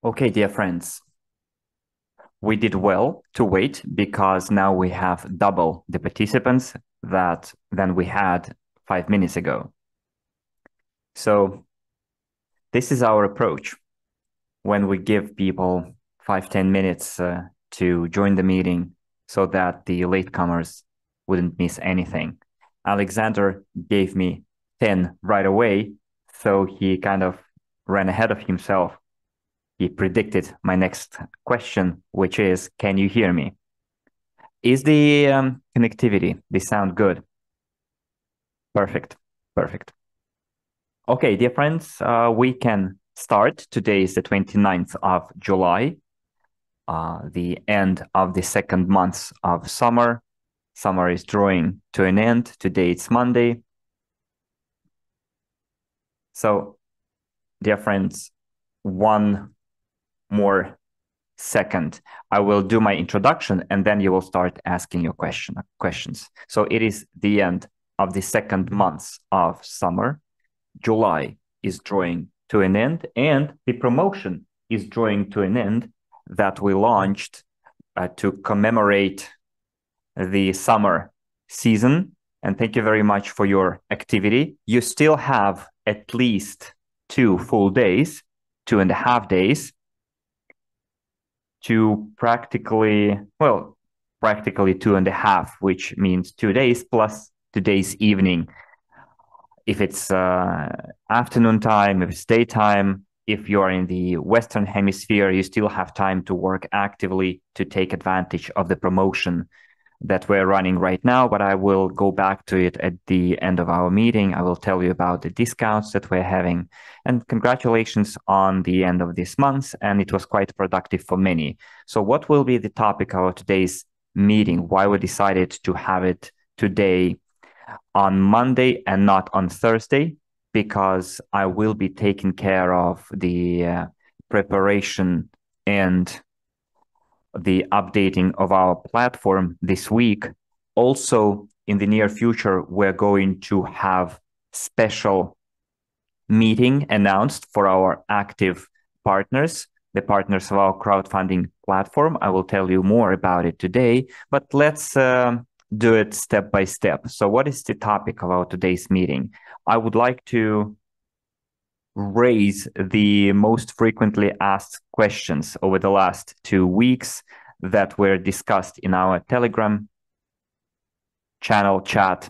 Okay, dear friends, we did well to wait because now we have double the participants than we had 5 minutes ago. So this is our approach when we give people 5-10 minutes to join the meeting so that the latecomers wouldn't miss anything. Alexander gave me 10 right away, so he kind of ran ahead of himself. He predicted my next question, which is, can you hear me? Is the connectivity, the sound good? Perfect, perfect. Okay, dear friends, we can start. Today is the 29th of July, the end of the second month of summer. Summer is drawing to an end. Today it's Monday. So, dear friends, one more second. I will do my introduction and then you will start asking your questions. So it is the end of the second month of summer. July is drawing to an end, and the promotion is drawing to an end that we launched to commemorate the summer season. And thank you very much for your activity. You still have at least 2 full days, 2.5 days to practically 2.5, which means 2 days plus today's evening. If it's afternoon time, if it's daytime, if you are in the Western Hemisphere, you still have time to work actively to take advantage of the promotion that we're running right now, but I will go back to it at the end of our meeting. I will tell you about the discounts that we're having. And congratulations on the end of this month, and it was quite productive for many. So what will be the topic of today's meeting? Why we decided to have it today on Monday and not on Thursday? Because I will be taking care of the preparation and the updating of our platform this week. Also, in the near future, we're going to have special meeting announced for our active partners, the partners of our crowdfunding platform. I will tell you more about it today, but let's do it step by step. So what is the topic of our today's meeting? I would like to raise the most frequently asked questions over the last 2 weeks that were discussed in our Telegram channel chat.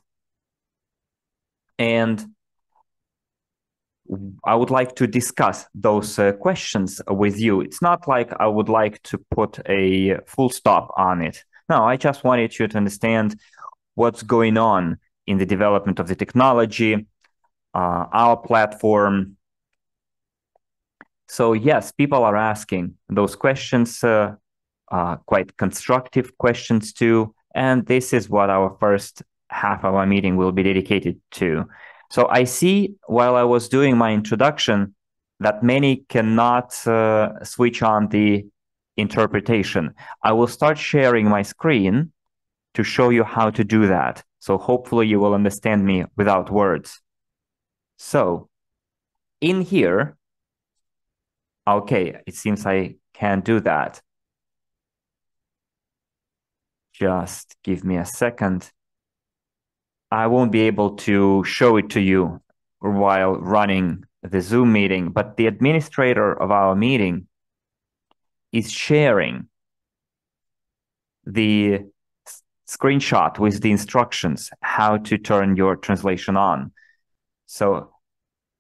And I would like to discuss those questions with you. It's not like I would like to put a full stop on it. No, I just wanted you to understand what's going on in the development of the technology, our platform. So yes, people are asking those questions, quite constructive questions too. And this is what our first half of our meeting will be dedicated to. So I see while I was doing my introduction that many cannot switch on the interpretation. I will start sharing my screen to show you how to do that. So hopefully you will understand me without words. So in here, okay, it seems I can't do that. Just give me a second. I won't be able to show it to you while running the Zoom meeting, but the administrator of our meeting is sharing the screenshot with the instructions how to turn your translation on. So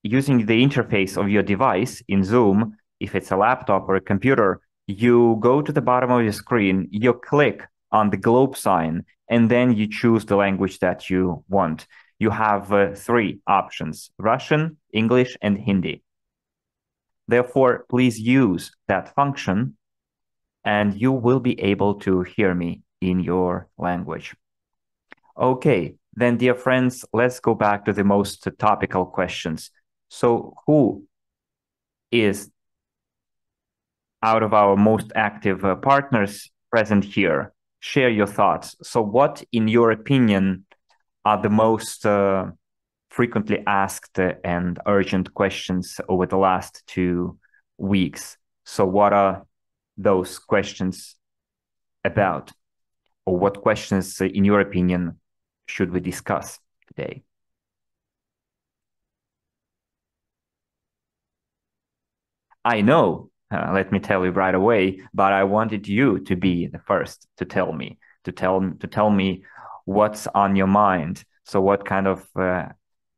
using the interface of your device in Zoom, if it's a laptop or a computer, you go to the bottom of your screen, you click on the globe sign, and then you choose the language that you want. You have 3 options: Russian, English, and Hindi. Therefore, please use that function, and you will be able to hear me in your language. Okay, then, dear friends, let's go back to the most topical questions. So who is out of our most active partners present here? Share your thoughts. So what, in your opinion, are the most frequently asked and urgent questions over the last 2 weeks? So what are those questions about? Or what questions, in your opinion, should we discuss today? I know, let me tell you right away, but I wanted you to be the first to tell me, to tell me what's on your mind. So what kind of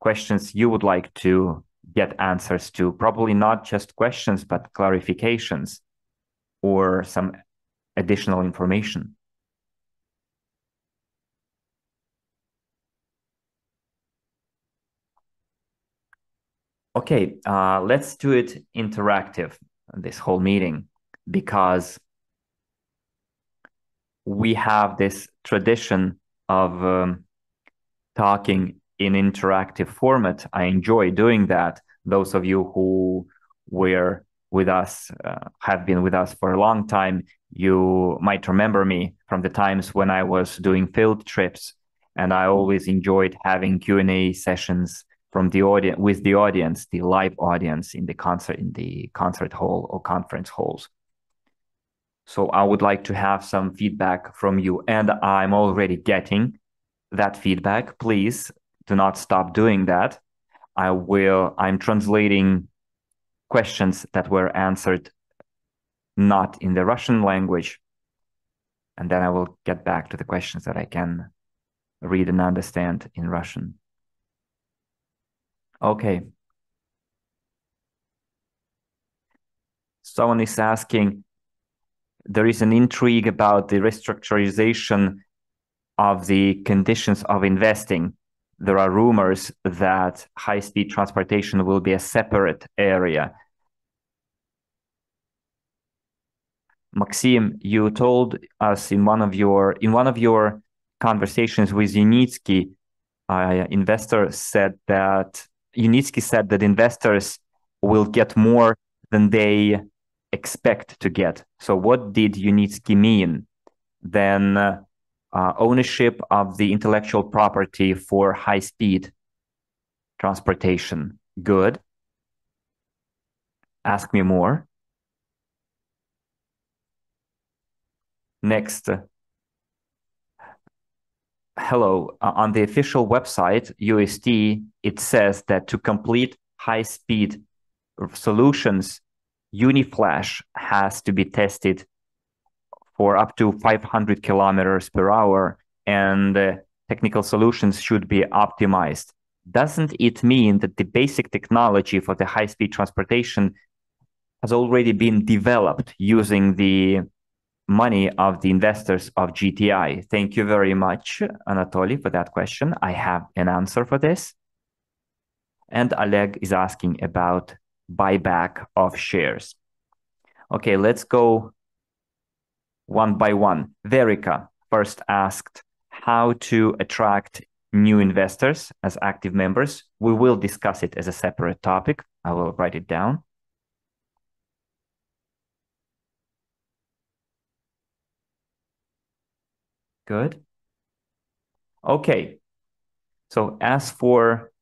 questions you would like to get answers to? Probably not just questions, but clarifications or some additional information. Okay, let's do it interactive, this whole meeting, because we have this tradition of talking in interactive format. I enjoy doing that. Those of you who were with us, have been with us for a long time, you might remember me from the times when I was doing field trips, and I always enjoyed having Q&A sessions from the audience, with the audience, the live audience in the concert hall or conference halls. So I would like to have some feedback from you, and I'm already getting that feedback. Please do not stop doing that. I'm translating questions that were answered not in the Russian language, and then I will get back to the questions that I can read and understand in Russian. Okay. Someone is asking, there is an intrigue about the restructurization of the conditions of investing. There are rumors that high-speed transportation will be a separate area. Maxim, you told us in one of your conversations with Unitsky, investor said that Unitsky said that investors will get more than they expect to get. So what did Unitsky mean? Then ownership of the intellectual property for high-speed transportation. Good. Ask me more. Next. Hello. On the official website, UST, it says that to complete high-speed solutions, UniFlash has to be tested for up to 500 kilometers per hour, and technical solutions should be optimized. Doesn't it mean that the basic technology for the high-speed transportation has already been developed using the money of the investors of GTI? Thank you very much, Anatoly, for that question. I have an answer for this. And Oleg is asking about buyback of shares. Okay, let's go one by one. Verica first asked how to attract new investors as active members. We will discuss it as a separate topic. I will write it down. Good. Okay. So as for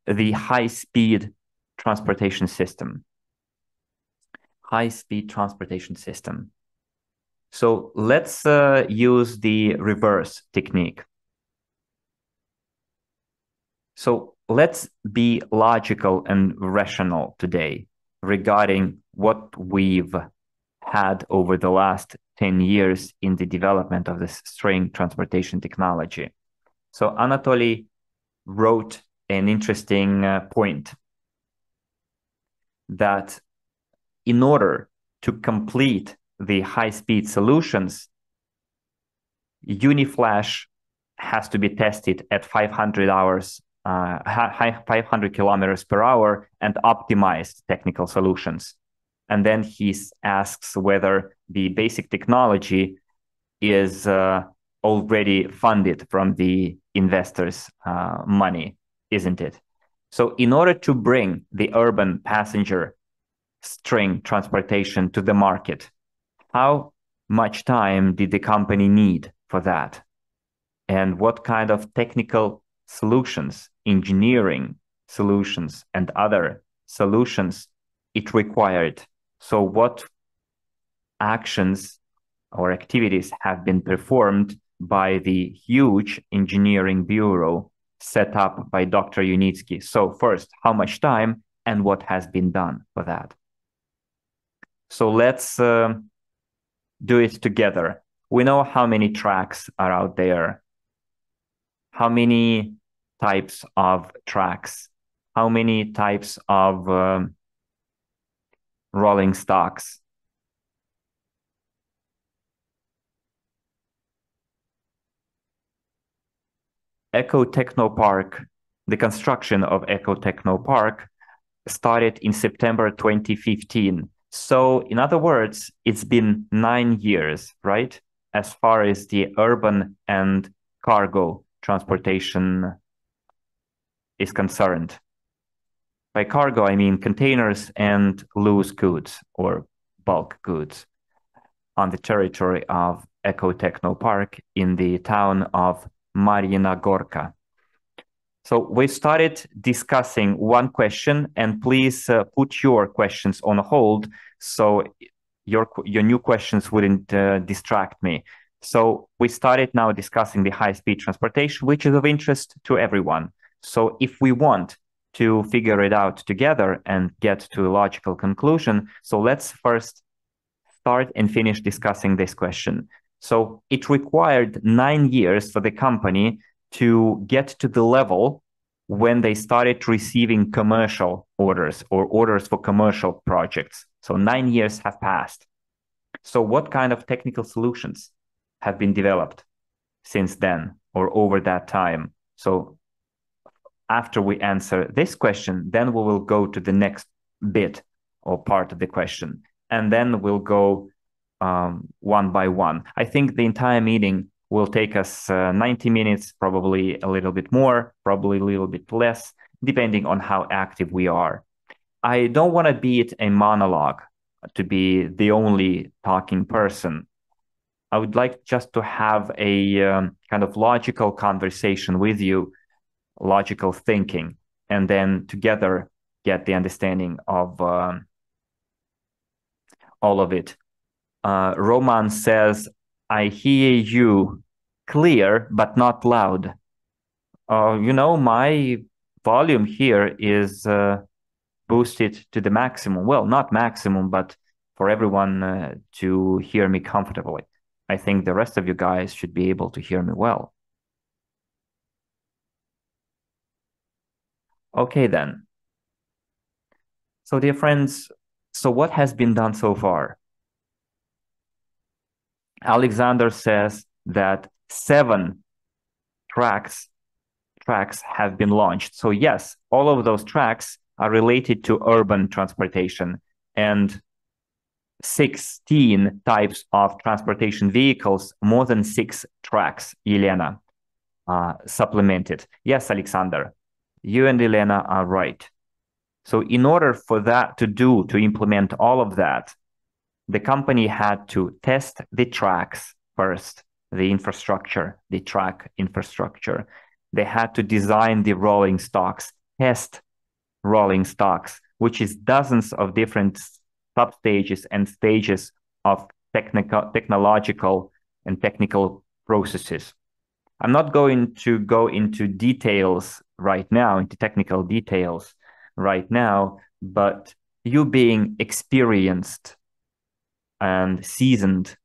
the high-speed transportation system, high-speed transportation system. So let's use the reverse technique. So let's be logical and rational today regarding what we've had over the last 10 years in the development of this string transportation technology. So Anatoly wrote an interesting point that in order to complete the high-speed solutions, UniFlash has to be tested at 500 hours, 500 kilometers per hour, and optimized technical solutions. And then he asks whether the basic technology is already funded from the investors' money, isn't it? So in order to bring the urban passenger string transportation to the market, how much time did the company need for that? And what kind of technical solutions, engineering solutions, and other solutions it required So what actions or activities have been performed by the huge engineering bureau set up by Dr. Unitsky? So first, how much time and what has been done for that? So let's do it together. We know how many tracks are out there, how many types of tracks, how many types of rolling stocks. Eco Techno Park, the construction of Eco Techno Park started in September 2015. So in other words, it's been 9 years, right? As far as the urban and cargo transportation is concerned. By cargo, I mean containers and loose goods or bulk goods on the territory of Eco Techno Park in the town of Marina Gorka. So we started discussing one question, and please put your questions on hold so your new questions wouldn't distract me. So we started now discussing the high-speed transportation, which is of interest to everyone. So if we want to figure it out together and get to a logical conclusion, so let's first start and finish discussing this question. So it required 9 years for the company to get to the level when they started receiving commercial orders or orders for commercial projects. So 9 years have passed. So what kind of technical solutions have been developed since then or over that time? So after we answer this question, then we will go to the next bit or part of the question. And then we'll go one by one. I think the entire meeting will take us 90 minutes, probably a little bit more, probably a little bit less, depending on how active we are. I don't want to be it a monologue, to be the only talking person. I would like just to have a kind of logical conversation with you, logical thinking, and then together get the understanding of all of it. Roman says, I hear you clear, but not loud. My volume here is boosted to the maximum. Well, not maximum, but for everyone to hear me comfortably. I think the rest of you guys should be able to hear me well. Okay, then. So, dear friends, so what has been done so far? Alexander says that 7 tracks have been launched. So yes, all of those tracks are related to urban transportation, and 16 types of transportation vehicles, more than 6 tracks, Elena supplemented. Yes, Alexander, you and Elena are right. So in order for that to implement all of that, the company had to test the tracks first, the infrastructure, the track infrastructure. They had to design the rolling stocks, test rolling stocks, which is dozens of different substages and stages of technological and technical processes. I'm not going to go into details right now, into technical details right now, but you being experienced and seasoned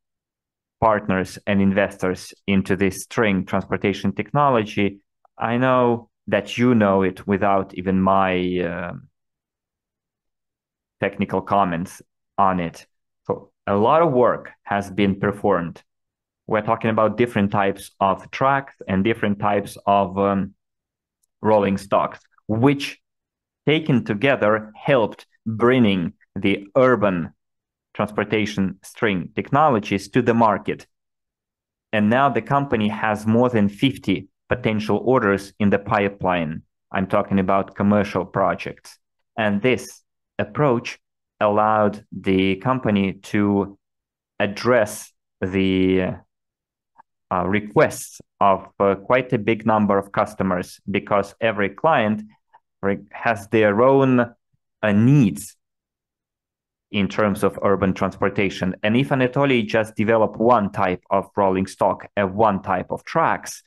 partners and investors into this string transportation technology, I know that you know it without even my technical comments on it. So a lot of work has been performed. We're talking about different types of tracks and different types of rolling stocks, which taken together helped bringing the urban transportation string technologies to the market. And now the company has more than 50 potential orders in the pipeline. I'm talking about commercial projects. And this approach allowed the company to address the requests of quite a big number of customers, because every client has their own needs. in terms of urban transportation. And if Anatoly just develop one type of rolling stock and one type of tracks,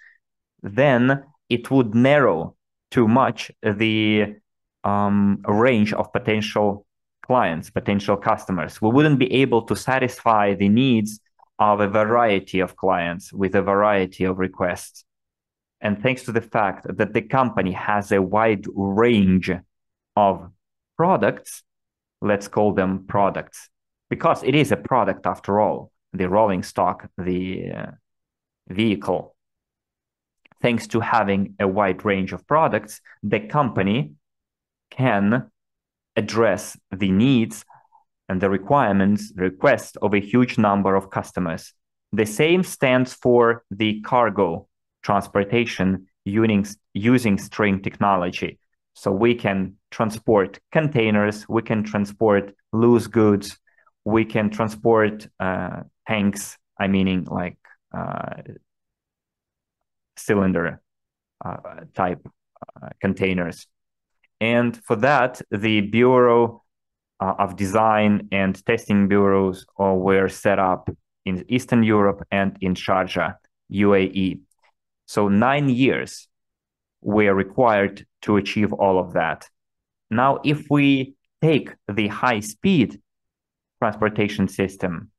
then it would narrow too much the range of potential clients, potential customers. We wouldn't be able to satisfy the needs of a variety of clients with a variety of requests. And thanks to the fact that the company has a wide range of products, let's call them products, because it is a product after all, the rolling stock, the vehicle. Thanks to having a wide range of products, the company can address the needs and the requirements, the requests of a huge number of customers. The same stands for the cargo transportation using string technology. So we can transport containers, we can transport loose goods, we can transport tanks, meaning like cylinder type containers. And for that, the Bureau of Design and Testing Bureaus were set up in Eastern Europe and in Sharjah, UAE. So 9 years were required to achieve all of that. Now, if we take the high-speed transportation system,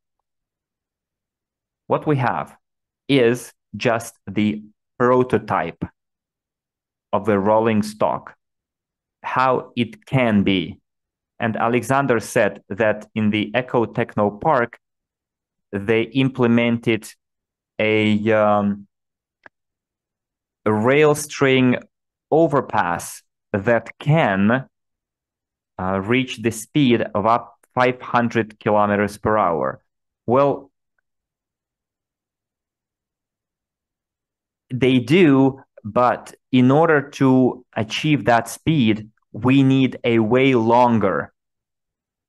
what we have is just the prototype of the rolling stock, how it can be. And Alexander said that in the Eco Techno Park, they implemented a rail string overpass that can reach the speed of up 500 kilometers per hour. Well, they do, but in order to achieve that speed, we need a way longer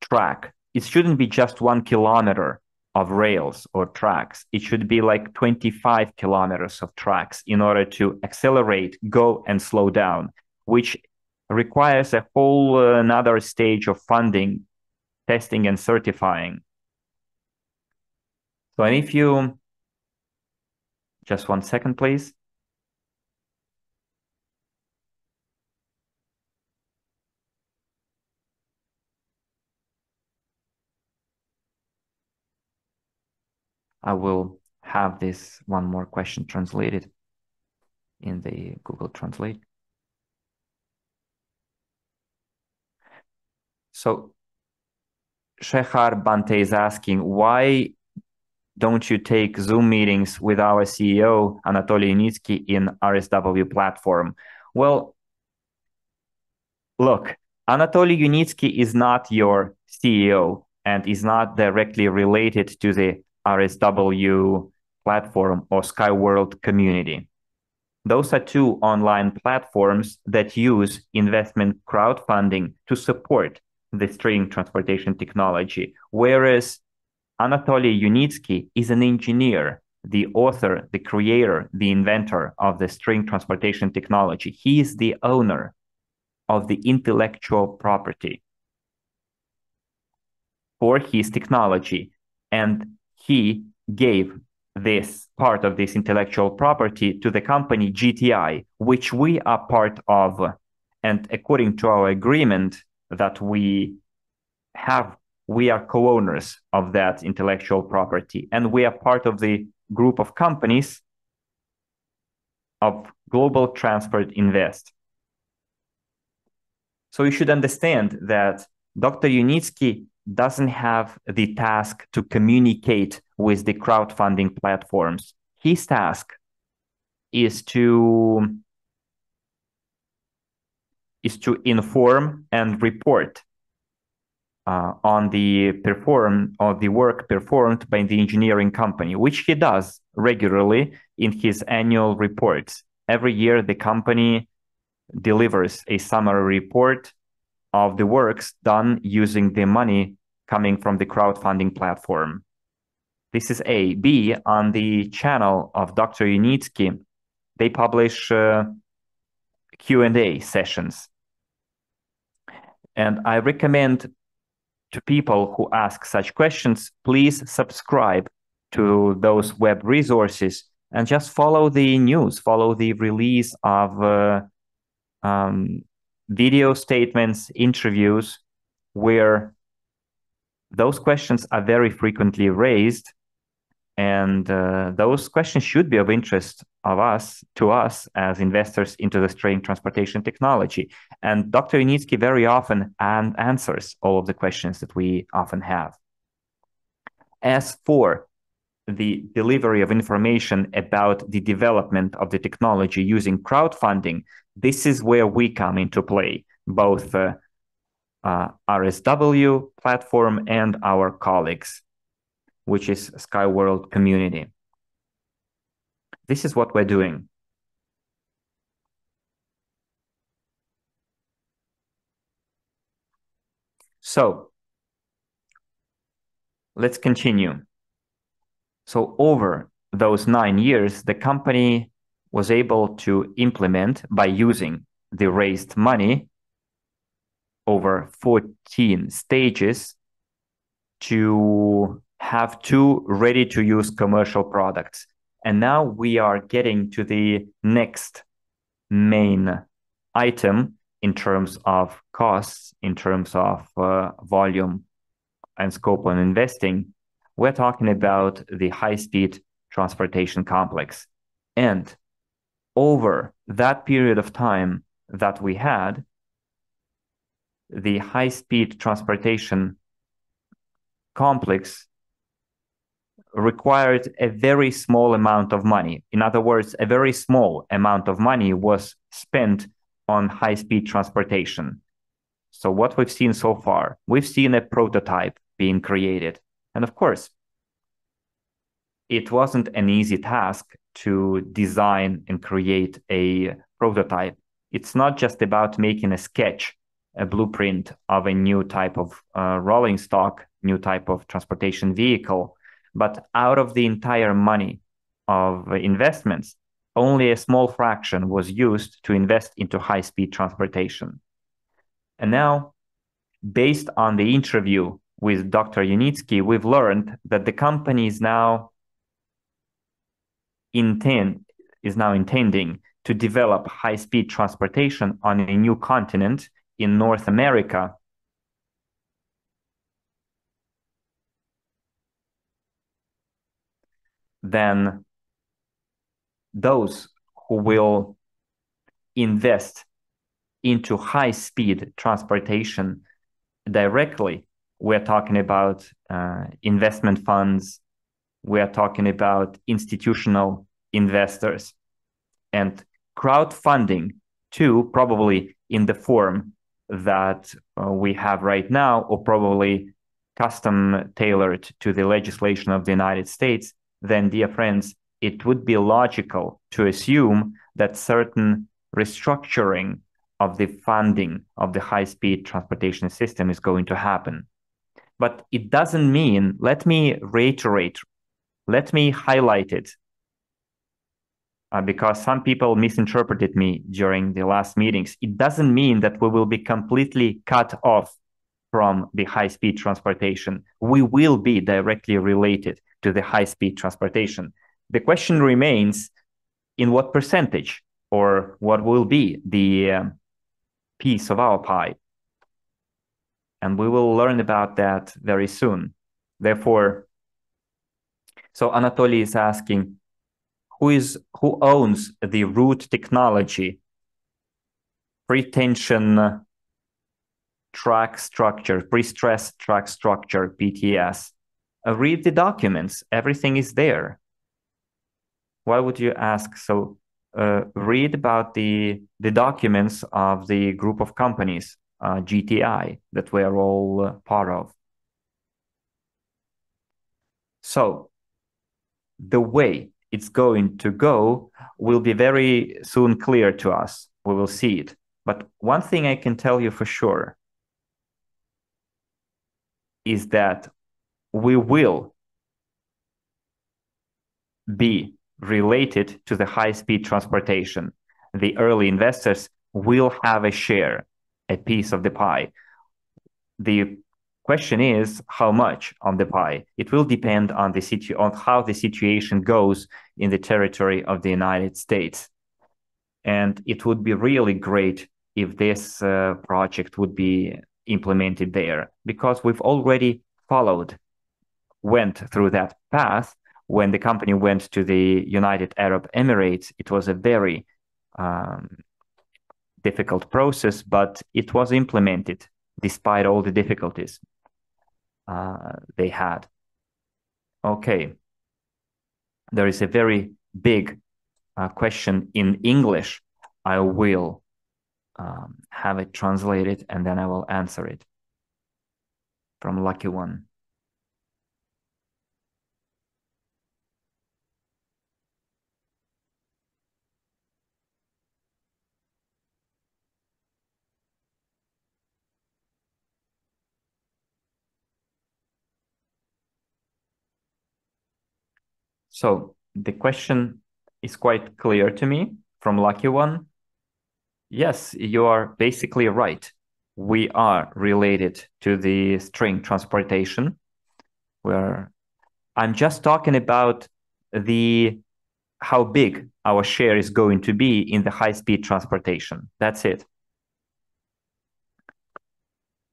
track. It shouldn't be just 1 kilometer of rails or tracks. It should be like 25 kilometers of tracks in order to accelerate, go, and slow down, which requires a whole another stage of funding, testing, and certifying. So, and if you just 1 second, please. I will have this one more question translated in the Google Translate. So Shehar Bante is asking, why don't you take Zoom meetings with our CEO, Anatoly Unitsky, in RSW platform? Well, look, Anatoly Unitsky is not your CEO and is not directly related to the RSW platform or Skyworld community. Those are two online platforms that use investment crowdfunding to support the string transportation technology, whereas Anatoly Unitsky is an engineer, the author, the creator, the inventor of the string transportation technology. He is the owner of the intellectual property for his technology, and he gave this part of this intellectual property to the company GTI, which we are part of. And according to our agreement that we have, we are co-owners of that intellectual property, and we are part of the group of companies of Global Transport Invest. So you should understand that Dr. Unitsky doesn't have the task to communicate with the crowdfunding platforms. His task is to inform and report on the work performed by the engineering company, which he does regularly in his annual reports. Every year, the company delivers a summary report of the works done using the money coming from the crowdfunding platform. This is A. B, on the channel of Dr. Unitsky, they publish Q&A sessions. And I recommend to people who ask such questions, please subscribe to those web resources and just follow the news, follow the release of video statements, interviews, where those questions are very frequently raised. And those questions should be of interest to us as investors into the train transportation technology. And Dr. Yunitsky very often answers all of the questions that we often have. As for the delivery of information about the development of the technology using crowdfunding, this is where we come into play, both RSW platform and our colleagues, which is Skyworld community. This is what we're doing. So let's continue. So over those 9 years, the company was able to implement, by using the raised money over 14 stages, to have 2 ready-to-use commercial products. And now we are getting to the next main item in terms of costs, in terms of volume and scope on investing. We're talking about the high-speed transportation complex. And over that period of time that we had, the high-speed transportation complex required a very small amount of money. In other words, a very small amount of money was spent on high-speed transportation. So what we've seen so far, we've seen a prototype being created. And of course, it wasn't an easy task to design and create a prototype. It's not just about making a sketch, a blueprint of a new type of rolling stock, new type of transportation vehicle, but out of the entire money of investments, only a small fraction was used to invest into high-speed transportation. And now, based on the interview with Dr. Yunitsky, we've learned that the company is now intending to develop high-speed transportation on a new continent in North America. Then those who will invest into high-speed transportation directly, we're talking about investment funds, we're talking about institutional investors, and crowdfunding too, probably in the form that we have right now, or probably custom tailored to the legislation of the United States. Then, dear friends, it would be logical to assume that certain restructuring of the funding of the high-speed transportation system is going to happen. But it doesn't mean, let me reiterate, let me highlight it, because some people misinterpreted me during the last meetings. It doesn't mean that we will be completely cut off from the high-speed transportation. We will be directly related to the high-speed transportation. The question remains, in what percentage, or what will be the piece of our pie? And we will learn about that very soon. Therefore, so Anatoly is asking, who owns the root technology, pre-tension track structure, pre-stress track structure, PTS? Read the documents. Everything is there. Why would you ask? So read about the documents of the group of companies, GTI, that we are all part of. So the way it's going to go will be very soon clear to us. We will see it. But one thing I can tell you for sure is that we will be related to the high-speed transportation. The early investors will have a share, a piece of the pie. The Question is how much on the pie. It will depend on on how the situation goes in the territory of the United States. And it would be really great if this project would be implemented there, because we've already went through that path. When the company went to the United Arab Emirates, it was a very difficult process, but it was implemented despite all the difficulties they had. Okay. There is a very big question in English. I will have it translated and then I will answer it from Lucky One. So the question is quite clear to me from Lucky One. Yes, you are basically right. We are related to the string transportation, where I'm just talking about how big our share is going to be in the high-speed transportation. That's it.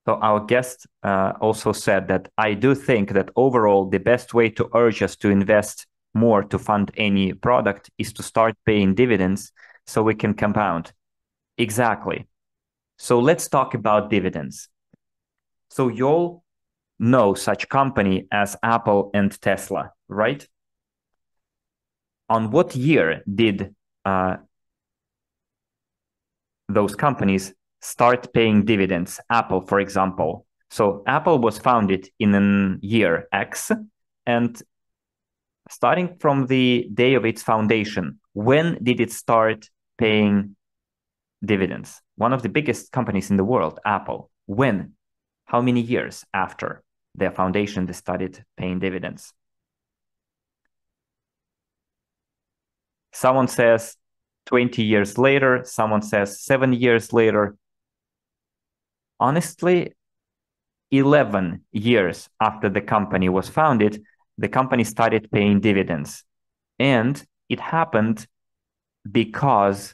So our guest also said that I do think that overall the best way to urge us to invest more to fund any product is to start paying dividends so we can compound. Exactly. So let's talk about dividends. So you all know such company as Apple and Tesla, right? On what year did those companies start paying dividends? Apple, for example. So Apple was founded in an year X, and starting from the day of its foundation, when did it start paying dividends? One of the biggest companies in the world, Apple. When? How many years after their foundation they started paying dividends? Someone says 20 years later, someone says 7 years later. Honestly, 11 years after the company was founded, the company started paying dividends. And it happened because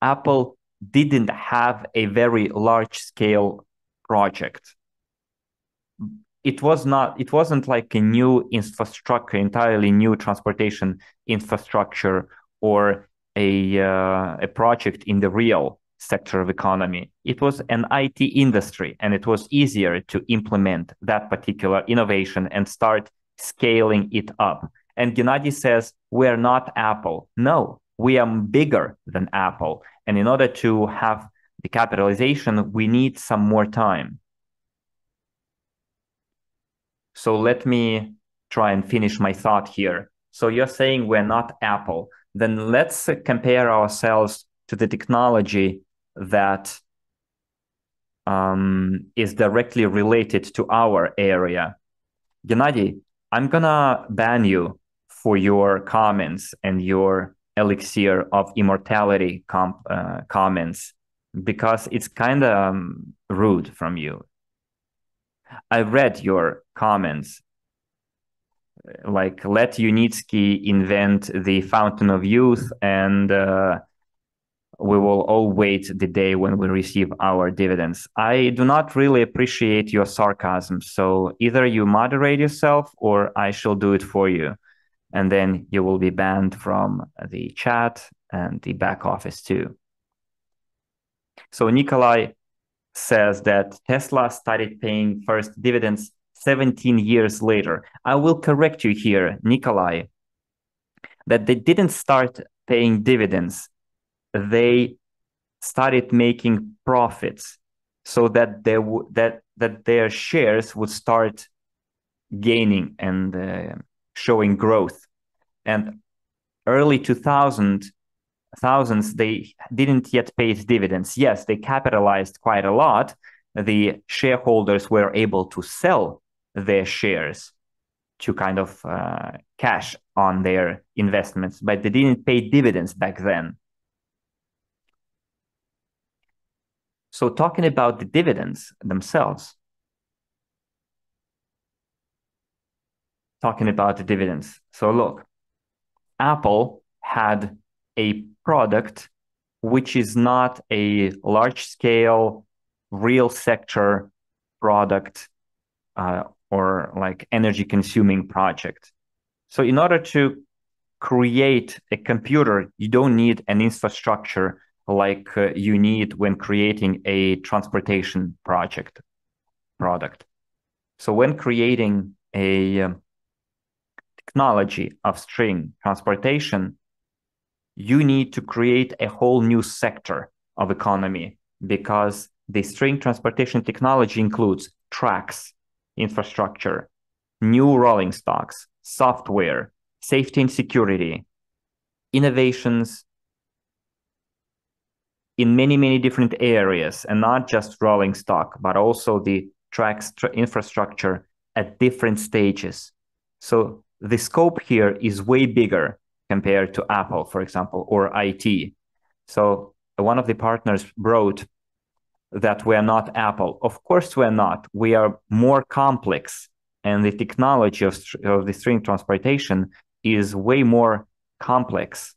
Apple didn't have a very large scale project. It wasn't like a new infrastructure, entirely new transportation infrastructure, or a project in the real sector of economy. It was an IT industry, and it was easier to implement that particular innovation and start scaling it up. And Gennady says, we're not Apple. No, we are bigger than Apple. And in order to have the capitalization, we need some more time. So let me try and finish my thought here. So you're saying we're not Apple. Then let's compare ourselves to the technology that is directly related to our area. Gennady, I'm gonna ban you for your comments and your elixir of immortality comments, because it's kind of rude from you. I read your comments, like let Unitsky invent the fountain of youth, and we will all wait the day when we receive our dividends. I do not really appreciate your sarcasm, so either you moderate yourself or I shall do it for you, and then you will be banned from the chat and the back office too. So Nikolai says that Tesla started paying first dividends 17 years later. I will correct you here, Nikolai, that they didn't start paying dividends. They started making profits so that their shares would start gaining and showing growth. And early 2000s, they didn't yet pay dividends. Yes, they capitalized quite a lot. The shareholders were able to sell their shares to kind of cash on their investments, but they didn't pay dividends back then. So talking about the dividends themselves, talking about the dividends. So look, Apple had a product which is not a large-scale, real sector product or like energy-consuming project. So in order to create a computer, you don't need an infrastructure like you need when creating a transportation product. So when creating a technology of string transportation, you need to create a whole new sector of economy because the string transportation technology includes tracks, infrastructure, new rolling stocks, software, safety and security, innovations in many, many different areas, and not just rolling stock, but also the tracks infrastructure at different stages. So the scope here is way bigger compared to Apple, for example, or IT. So one of the partners wrote that we are not Apple. Of course, we're not. We are more complex, and the technology of the string transportation is way more complex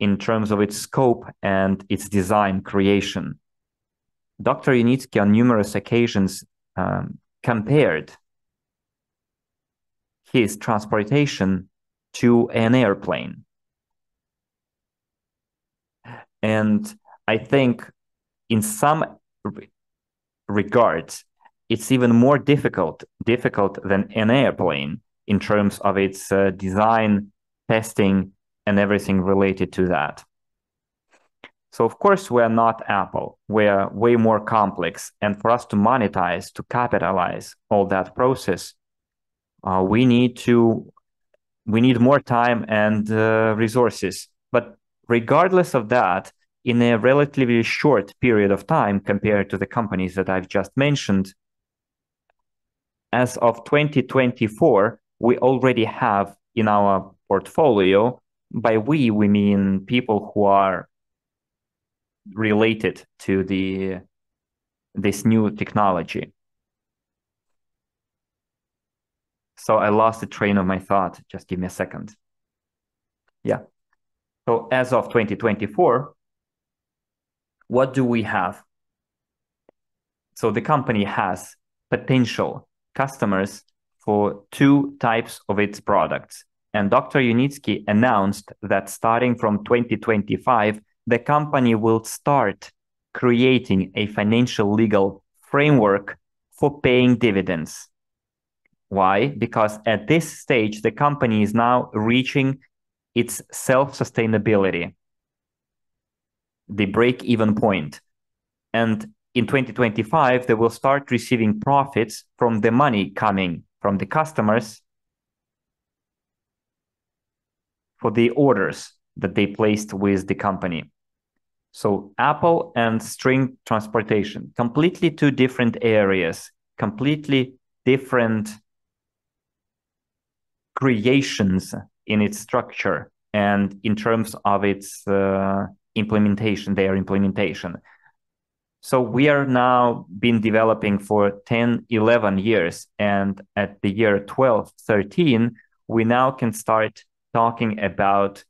in terms of its scope and its design creation. Dr. Yunitsky on numerous occasions compared his transportation to an airplane. And I think in some regards, it's even more difficult than an airplane in terms of its design, testing, and everything related to that. So of course we're not Apple. We're way more complex. And for us to monetize, to capitalize all that process, we need more time and resources. But regardless of that, in a relatively short period of time compared to the companies that I've just mentioned, as of 2024, we already have in our portfolio, by we mean people who are related to this new technology. So I lost the train of my thought. Just give me a second. Yeah. So as of 2024, what do we have? So the company has potential customers for two types of its products. And Dr. Yunitsky announced that starting from 2025, the company will start creating a financial legal framework for paying dividends. Why? Because at this stage, the company is now reaching its self-sustainability, the break-even point. And in 2025, they will start receiving profits from the money coming from the customers for the orders that they placed with the company. So Apple and string transportation, completely two different areas, completely different creations in its structure and in terms of its implementation, their implementation. So we are now been developing for 10, 11 years. And at the year 12, 13, we now can start talking about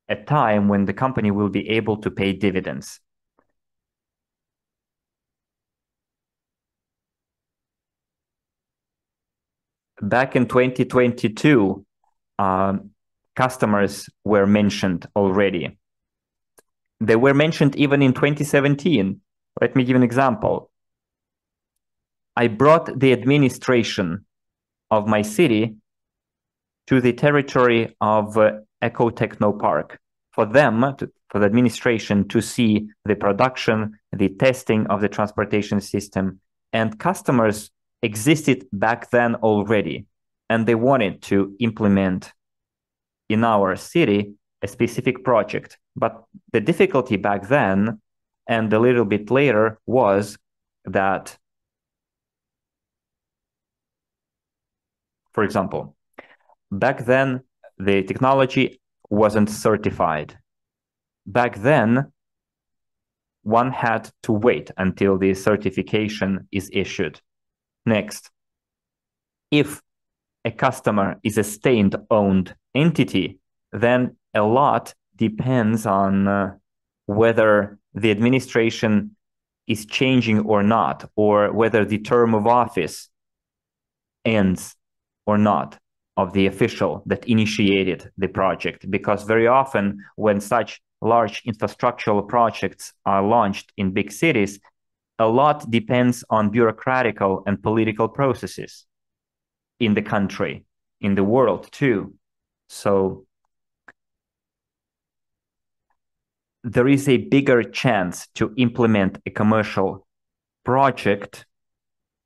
a time when the company will be able to pay dividends. Back in 2022, customers were mentioned already. They were mentioned even in 2017. Let me give an example. I brought the administration of my city to the territory of Eco Techno Park for them, for the administration to see the production, the testing of the transportation system. And customers existed back then already, and they wanted to implement in our city a specific project. But the difficulty back then and a little bit later was that, for example, back then the technology wasn't certified. Back then, one had to wait until the certification is issued. Next, if a customer is a state-owned entity, then a lot depends on whether the administration is changing or not, or whether the term of office ends or not of the official that initiated the project. Because very often when such large infrastructural projects are launched in big cities, a lot depends on bureaucratical and political processes in the country, in the world too. So there is a bigger chance to implement a commercial project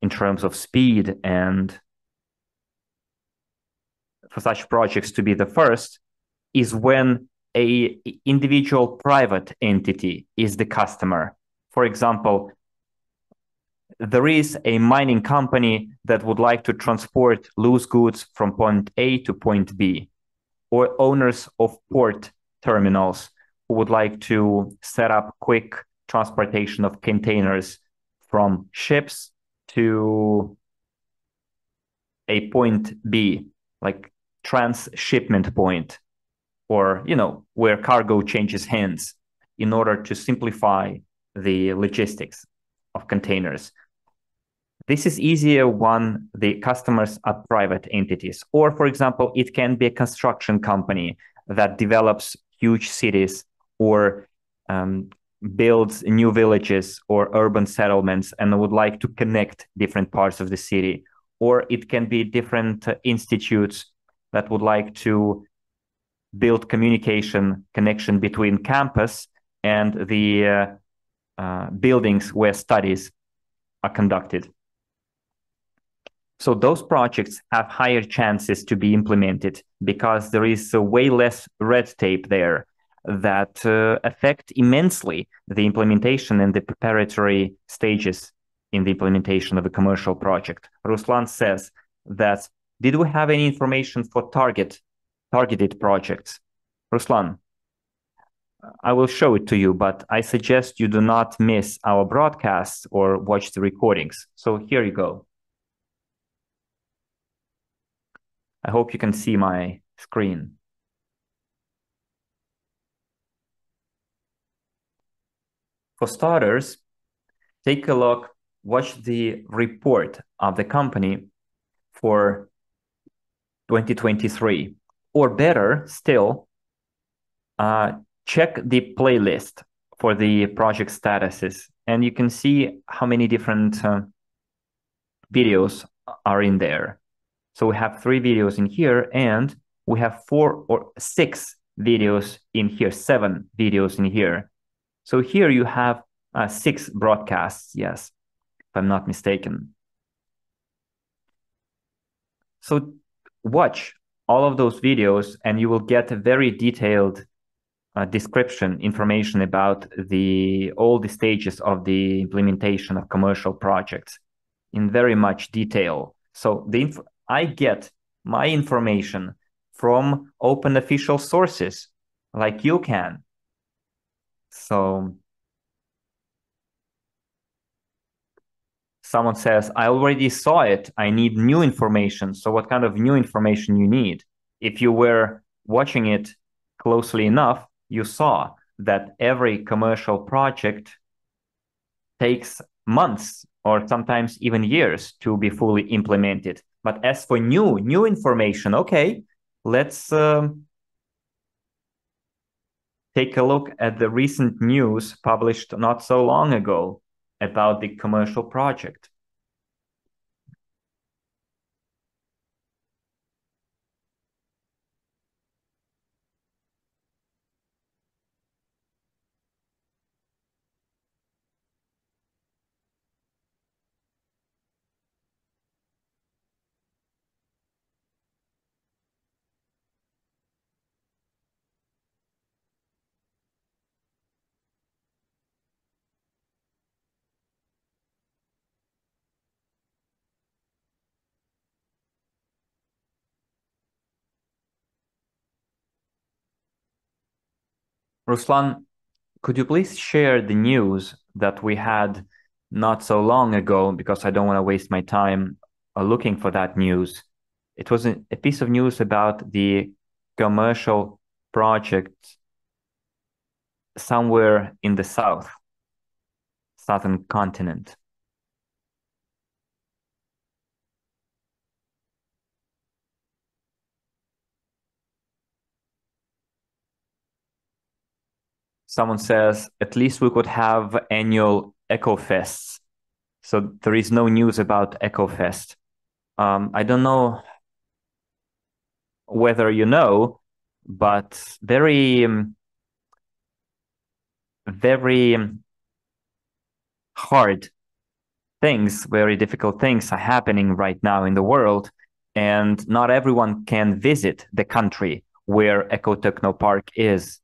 in terms of speed and for such projects to be the first is when a individual private entity is the customer. For example, there is a mining company that would like to transport loose goods from point A to point B, or owners of port terminals who would like to set up quick transportation of containers from ships to a point B, like transshipment point, or where cargo changes hands in order to simplify the logistics of containers. This is easier when the customers are private entities. Or, for example, it can be a construction company that develops huge cities or builds new villages or urban settlements and would like to connect different parts of the city. Or it can be different institutes that would like to build communication connection between campus and the buildings where studies are conducted. So those projects have higher chances to be implemented because there is way less red tape there that affect immensely the implementation and the preparatory stages in the implementation of a commercial project. Ruslan says that, did we have any information for targeted projects? Ruslan, I will show it to you, but I suggest you do not miss our broadcasts or watch the recordings. So here you go. I hope you can see my screen. For starters, take a look, watch the report of the company for 2023. Or better still, check the playlist for the project statuses, and you can see how many different videos are in there. So we have 3 videos in here, and we have 4 or 6 videos in here, 7 videos in here. So here you have 6 broadcasts, yes, if I'm not mistaken. So watch all of those videos and you will get a very detailed description, information about all the stages of the implementation of commercial projects in very much detail. So I get my information from open official sources like you can. So someone says, I already saw it, I need new information. So what kind of new information you need? If you were watching it closely enough, you saw that every commercial project takes months or sometimes even years to be fully implemented. But as for new information, okay, let's take a look at the recent news published not so long ago about the commercial project. Ruslan, could you please share the news that we had not so long ago, because I don't want to waste my time looking for that news. It was a piece of news about the commercial project somewhere in the southern continent. Someone says, at least we could have annual EcoFests. So there is no news about EcoFest. I don't know whether you know, but very hard things, very difficult things are happening right now in the world, and not everyone can visit the country where Ecotechnopark is.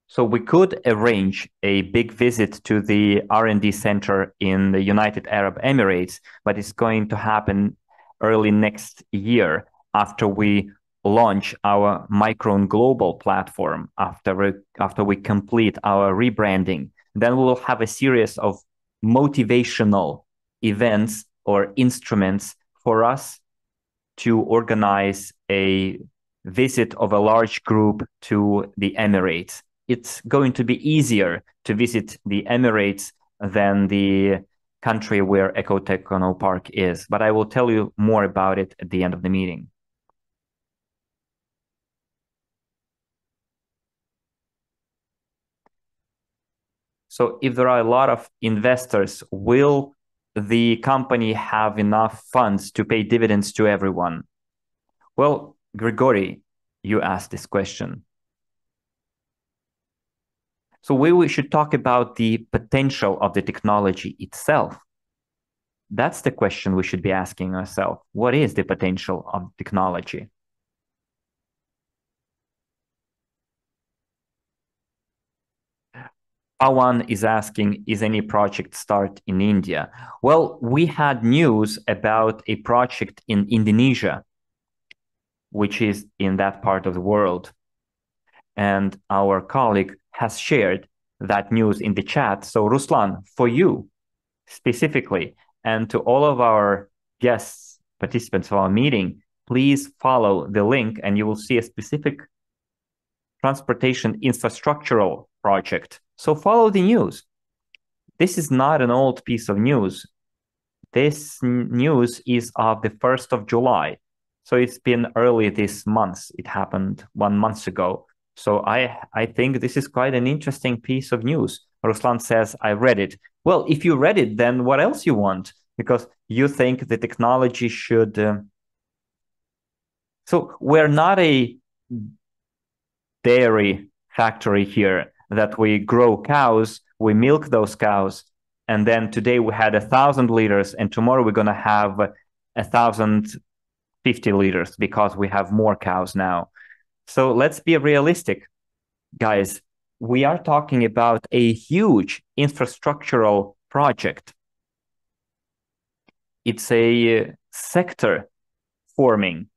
So we could arrange a big visit to the R&D center in the United Arab Emirates, but it's going to happen early next year after we launch our Micron Global platform, after we complete our rebranding. Then we will have a series of motivational events or instruments for us to organize a visit of a large group to the Emirates. It's going to be easier to visit the Emirates than the country where Ecotechnopark is. But I will tell you more about it at the end of the meeting. So if there are a lot of investors, will the company have enough funds to pay dividends to everyone? Well, Grigory, you asked this question. So we should talk about the potential of the technology itself. That's the question we should be asking ourselves. What is the potential of technology? Pawan is asking, is any project start in India? Well, we had news about a project in Indonesia, which is in that part of the world. And our colleague has shared that news in the chat. So Ruslan, for you specifically, and to all of our guests, participants of our meeting, please follow the link and you will see a specific transportation infrastructural project. So follow the news. This is not an old piece of news. This news is of the 1st of July. So it's been early this month. It happened 1 month ago. So I think this is quite an interesting piece of news. Ruslan says, I read it. Well, if you read it, then what else you want? Because you think the technology should... So we're not a dairy factory here that we grow cows, we milk those cows, and then today we had 1,000 liters, and tomorrow we're going to have 1,050 liters because we have more cows now. So let's be realistic, guys. We are talking about a huge infrastructural project. It's a sector forming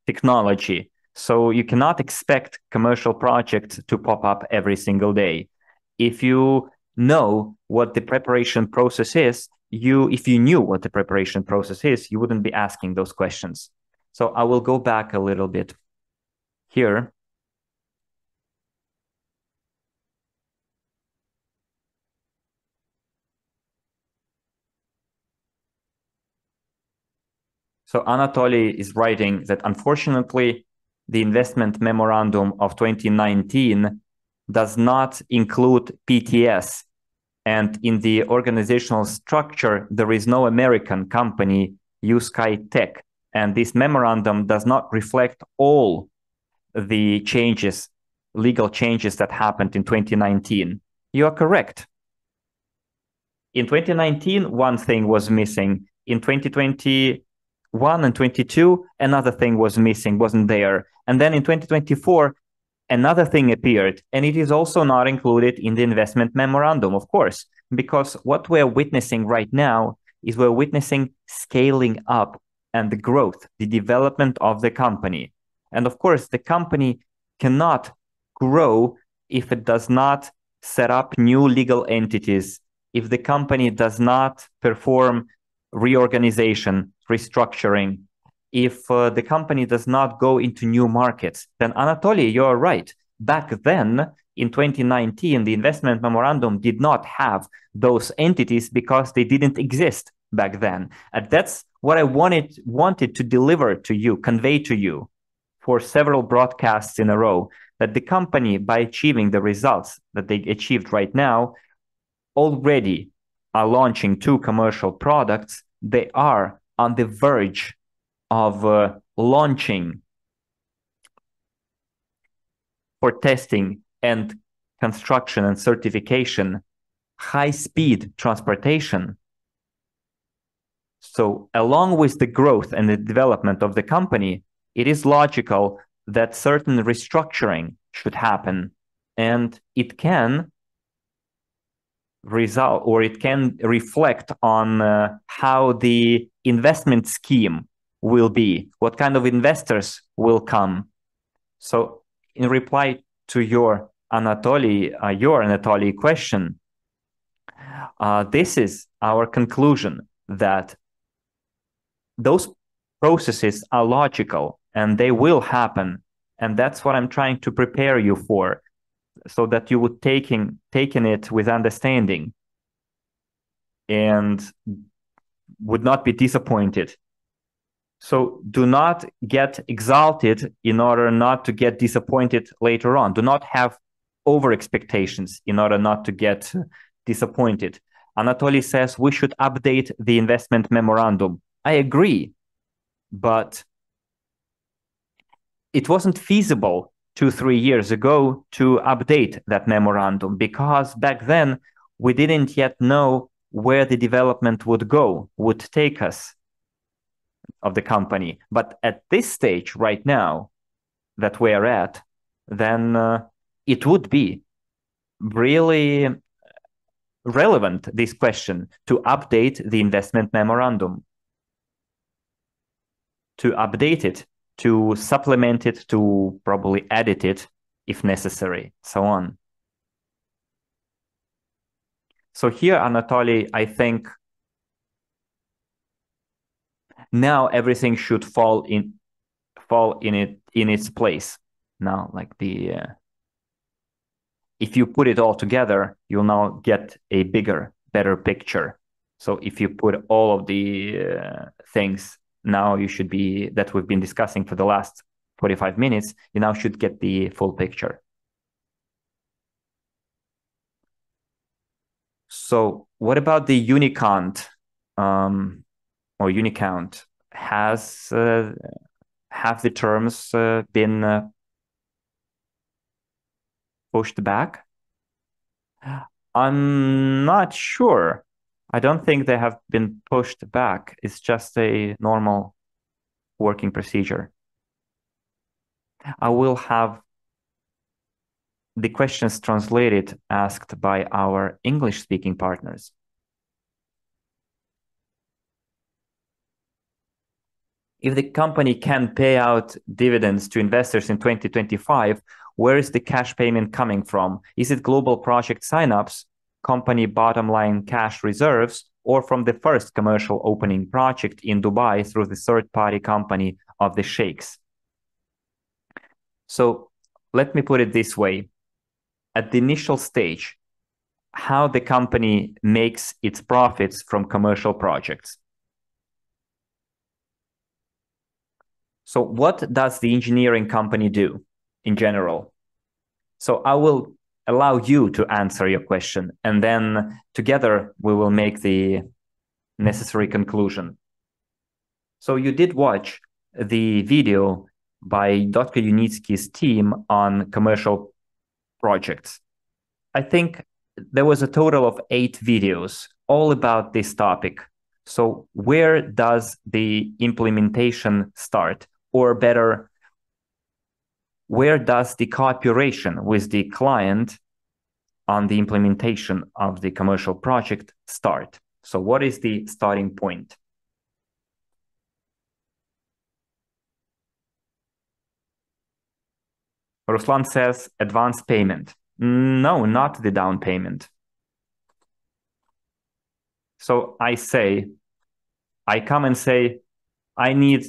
technology. So you cannot expect commercial projects to pop up every single day. If you know what the preparation process is, if you knew what the preparation process is, you wouldn't be asking those questions. So I will go back a little bit here. So Anatoly is writing that unfortunately, the investment memorandum of 2019 does not include PTS. And in the organizational structure, there is no American company, USky Tech. And this memorandum does not reflect all the changes, legal changes that happened in 2019. You are correct. In 2019, one thing was missing. In 2021 and 22, another thing was missing, wasn't there. And then in 2024, another thing appeared, and it is also not included in the investment memorandum, of course, because what we're witnessing right now is we're witnessing scaling up and the growth, the development of the company. And of course, the company cannot grow if it does not set up new legal entities, if the company does not perform reorganization, restructuring, if the company does not go into new markets, then Anatoly, you're right. Back then, in 2019, the investment memorandum did not have those entities because they didn't exist back then. And that's what I wanted to deliver to you, convey to you for several broadcasts in a row, that the company, by achieving the results that they achieved right now, already are launching 2 commercial products. They are on the verge of launching for testing and construction and certification high-speed transportation. So along with the growth and the development of the company, it is logical that certain restructuring should happen, and it can result, or it can reflect on how the investment scheme will be, what kind of investors will come. So in reply to your Anatoly question, this is our conclusion, that those processes are logical and they will happen. And that's what I'm trying to prepare you for, so that you would taking it with understanding and would not be disappointed. So do not get exalted in order not to get disappointed later on. Do not have over expectations in order not to get disappointed. Anatoly says we should update the investment memorandum. I agree, but it wasn't feasible 2-3 years ago to update that memorandum, because back then we didn't yet know where the development would take us, of the company. But at this stage right now that we're at, then it would be really relevant, this question, to update the investment memorandum, to update it, to supplement it, to probably edit it if necessary, so on. So here, Anatoly, I think now everything should fall in its place. Now, like if you put it all together, you'll now get a bigger, better picture. So if you put all of the things now that we've been discussing for the last 45 minutes, you now should get the full picture. So what about the unicount or unicount? Have the terms been pushed back? I'm not sure. I don't think they have been pushed back. It's just a normal working procedure. I will have the questions translated, asked by our English-speaking partners. If the company can pay out dividends to investors in 2025, where is the cash payment coming from? Is it global project signups, company bottom line cash reserves, or from the first commercial opening project in Dubai through the third-party company of the sheikhs? So let me put it this way. At the initial stage, how the company makes its profits from commercial projects. So what does the engineering company do in general? So I will allow you to answer your question, and then together we will make the necessary conclusion. So you did watch the video by Dr. Unitsky's team on commercial projects. I think there was a total of 8 videos all about this topic. So where does the implementation start? Or better, where does the cooperation with the client on the implementation of the commercial project start? So what is the starting point? Ruslan says advance payment. No, not the down payment. So I say I come and say, I need,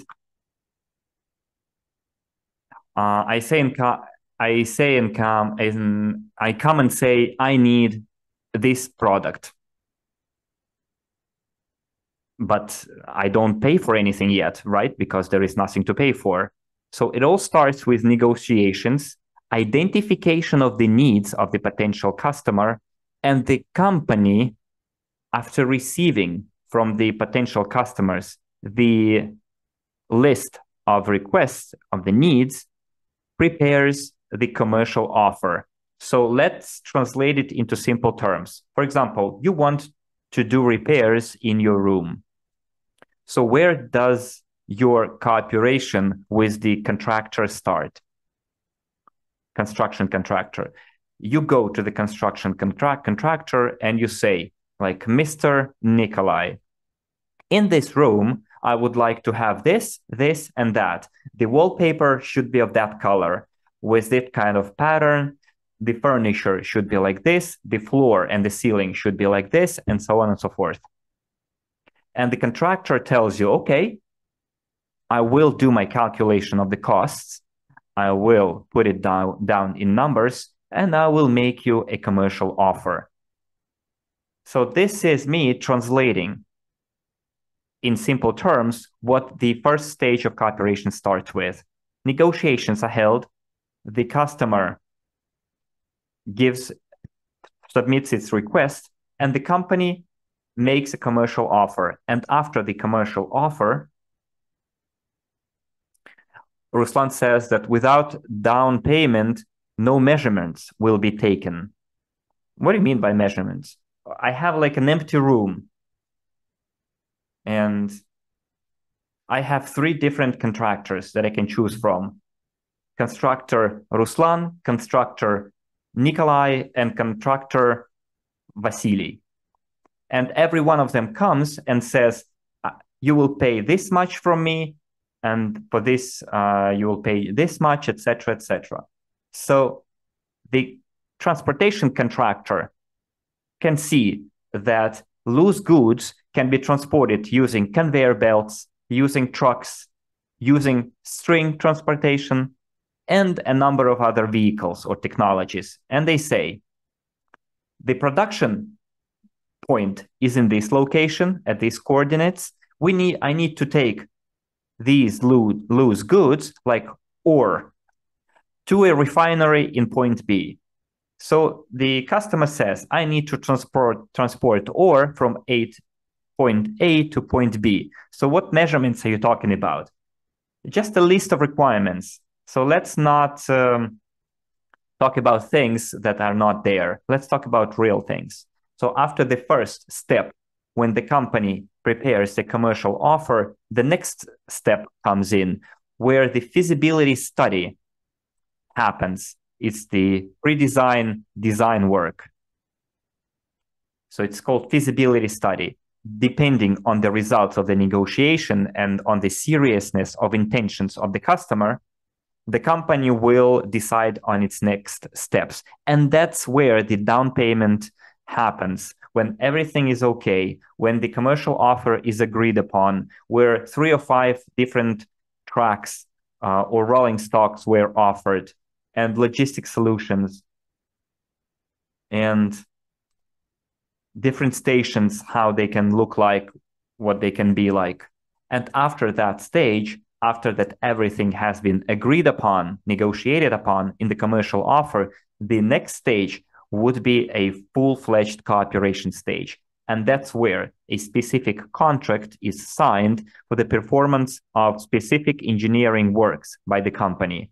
I say and come, I say and come, and I come and say, I need this product, but I don't pay for anything yet, right? Because there is nothing to pay for. So it all starts with negotiations, identification of the needs of the potential customer, and the company, after receiving from the potential customers the list of requests of the needs, prepares the commercial offer. So let's translate it into simple terms. For example, you want to do repairs in your room. So where does your cooperation with the contractor start? Construction contractor. You go to the construction contractor and you say, like, Mr. Nikolai, in this room, I would like to have this, this, and that. The wallpaper should be of that color with that kind of pattern. The furniture should be like this. The floor and the ceiling should be like this, and so on and so forth. And the contractor tells you, okay, I will do my calculation of the costs. I will put it down in numbers, and I will make you a commercial offer. So this is me translating in simple terms what the first stage of cooperation starts with. Negotiations are held. The customer submits its request, and the company makes a commercial offer. And after the commercial offer, Ruslan says that without down payment, no measurements will be taken. What do you mean by measurements? I have like an empty room, and I have 3 different contractors that I can choose from. Constructor Ruslan, constructor Nikolai, and contractor Vasily. And every one of them comes and says, you will pay this much from me, and for this, you will pay this much, etc., etc. So the transportation contractor can see that loose goods can be transported using conveyor belts, using trucks, using string transportation, and a number of other vehicles or technologies. And they say, the production point is in this location at these coordinates. I need to take these loose goods, like ore, to a refinery in point B. So the customer says, I need to transport ore from point A to point B. So what measurements are you talking about? Just a list of requirements. So let's not talk about things that are not there. Let's talk about real things. So after the first step, when the company prepares the commercial offer, the next step comes in where the feasibility study happens. It's the pre-design design work. So it's called feasibility study. Depending on the results of the negotiation and on the seriousness of intentions of the customer, the company will decide on its next steps. And that's where the down payment happens, when everything is okay, when the commercial offer is agreed upon, where 3 or 5 different tracks or rolling stocks were offered, and logistic solutions, and different stations, how they can look like, what they can be like. And after that stage, after that everything has been agreed upon, negotiated upon in the commercial offer, the next stage would be a full-fledged cooperation stage. And that's where a specific contract is signed for the performance of specific engineering works by the company.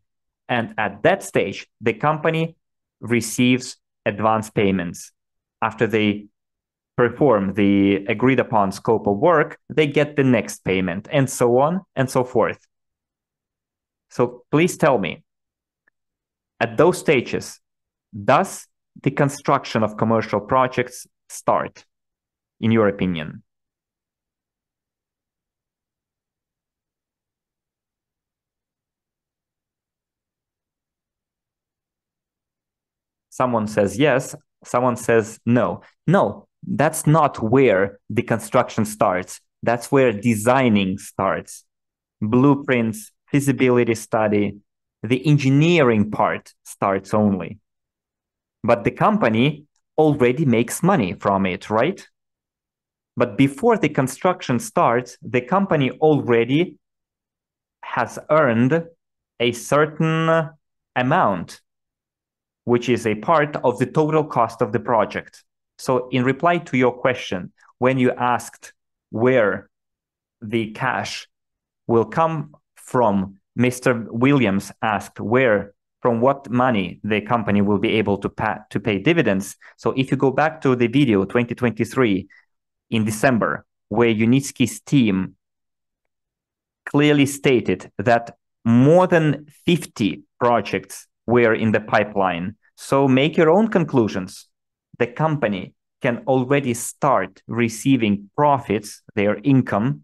And at that stage, the company receives advance payments. After they perform the agreed upon scope of work, they get the next payment, and so on and so forth. So please tell me, at those stages, does the construction of commercial projects start, in your opinion? Someone says yes, someone says no. No, that's not where the construction starts. That's where designing starts. Blueprints, feasibility study, the engineering part starts only. But the company already makes money from it, right? But before the construction starts, the company already has earned a certain amount, which is a part of the total cost of the project. So in reply to your question, when you asked where the cash will come from, Mr. Williams asked from what money the company will be able to pay dividends. So if you go back to the video 2023 in December, where Unitsky's team clearly stated that more than 50 projects were in the pipeline. So make your own conclusions. The company can already start receiving profits, their income.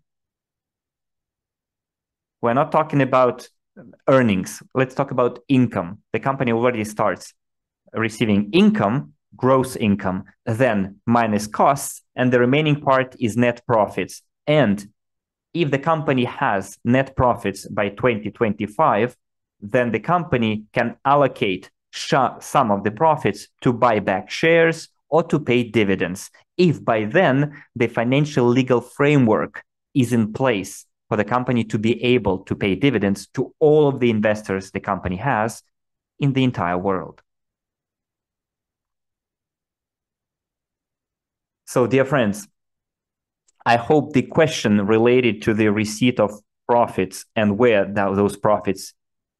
We're not talking about earnings. Let's talk about income. The company already starts receiving income, gross income, then minus costs, and the remaining part is net profits. And if the company has net profits by 2025, then the company can allocate some of the profits to buy back shares or to pay dividends, if by then the financial legal framework is in place for the company to be able to pay dividends to all of the investors the company has in the entire world. So, dear friends, I hope the question related to the receipt of profits and where those profits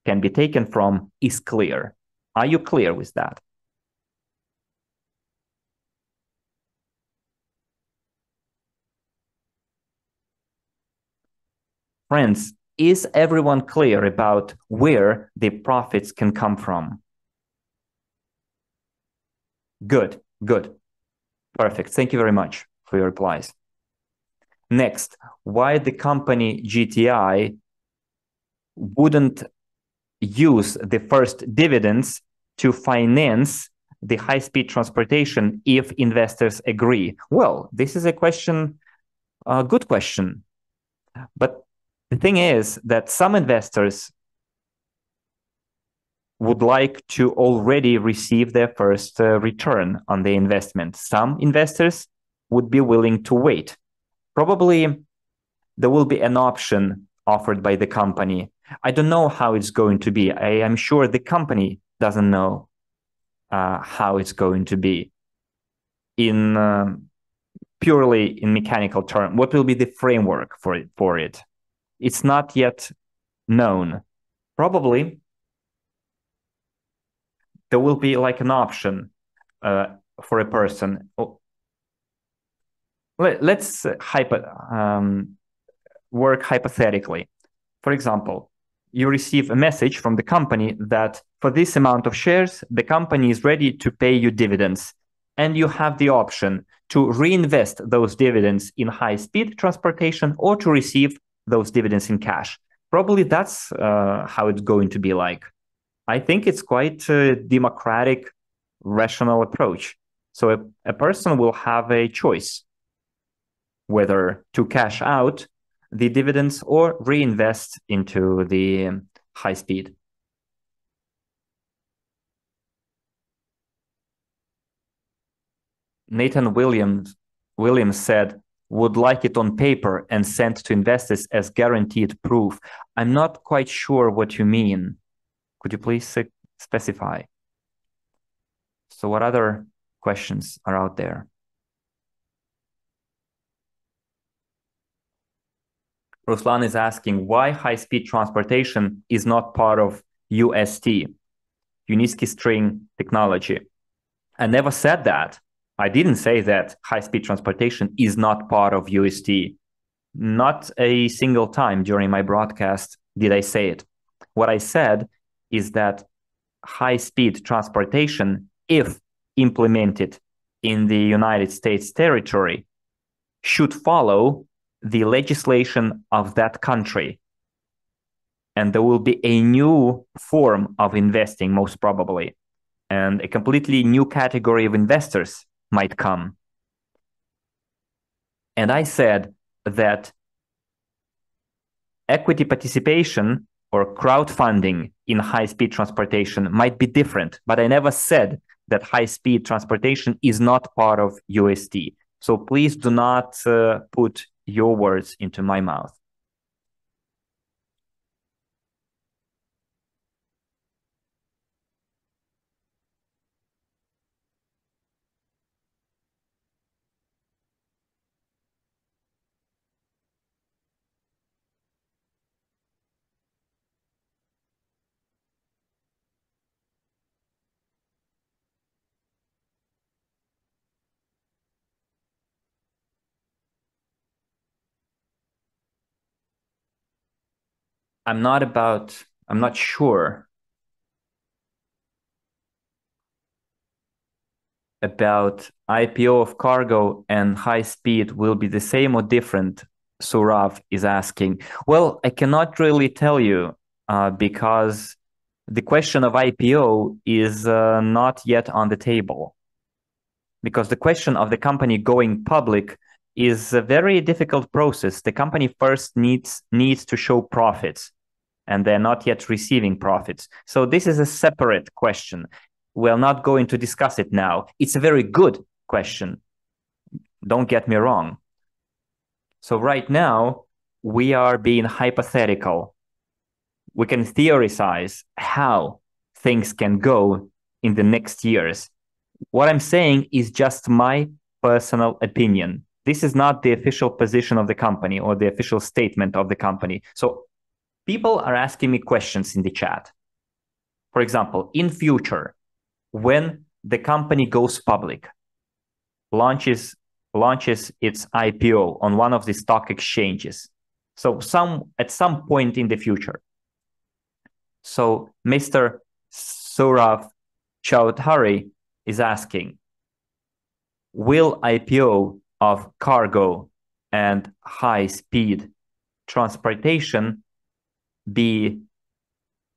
can be taken from is clear. Are you clear with that? Friends, is everyone clear about where the profits can come from? Good, good. Perfect. Thank you very much for your replies. Next, why the company GTI wouldn't use the first dividends to finance the high-speed transportation if investors agree? Well, this is a question, a good question. But the thing is that some investors would like to already receive their first return on the investment. Some investors would be willing to wait. Probably there will be an option offered by the company. I don't know how it's going to be. I am sure the company doesn't know how it's going to be. In purely in mechanical term, what will be the framework for it? It's not yet known. Probably there will be like an option for a person. Let's work hypothetically. For example, you receive a message from the company that for this amount of shares, the company is ready to pay you dividends. And you have the option to reinvest those dividends in high-speed transportation or to receive those dividends in cash. Probably that's how it's going to be like. I think it's quite a democratic, rational approach. So a person will have a choice whether to cash out the dividends or reinvest into the high speed. Nathan Williams said, would like it on paper and sent to investors as guaranteed proof. I'm not quite sure what you mean. Could you please specify? So what other questions are out there? Ruslan is asking why high-speed transportation is not part of UST, Unitsky string technology. I never said that. I didn't say that high-speed transportation is not part of UST. Not a single time during my broadcast did I say it. What I said is that high-speed transportation, if implemented in the United States territory, should follow the legislation of that country. And there will be a new form of investing, most probably. And a completely new category of investors might come. And I said that equity participation or crowdfunding in high-speed transportation might be different, but I never said that high-speed transportation is not part of UST. So please do not put your words into my mouth. I'm not sure about IPO of cargo and high speed will be the same or different, Surav is asking. Well, I cannot really tell you because the question of IPO is not yet on the table. Because the question of the company going public is a very difficult process. The company first needs to show profits, and they're not yet receiving profits. So this is a separate question. We're not going to discuss it now. It's a very good question. Don't get me wrong. So right now, we are being hypothetical. We can theorize how things can go in the next years. What I'm saying is just my personal opinion. This is not the official position of the company or the official statement of the company. So people are asking me questions in the chat. For example, in future, when the company goes public, launches its IPO on one of the stock exchanges. So at some point in the future. So Mr. Saurav Chowdhury is asking, will IPO of cargo and high-speed transportation be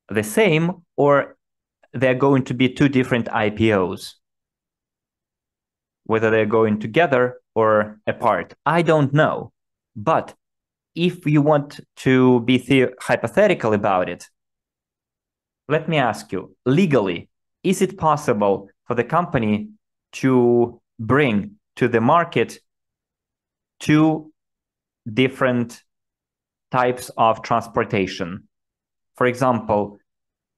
the same, or they're going to be two different IPOs? Whether they're going together or apart, I don't know. But if you want to be hypothetical about it, let me ask you, legally, is it possible for the company to bring to the market two different types of transportation? For example,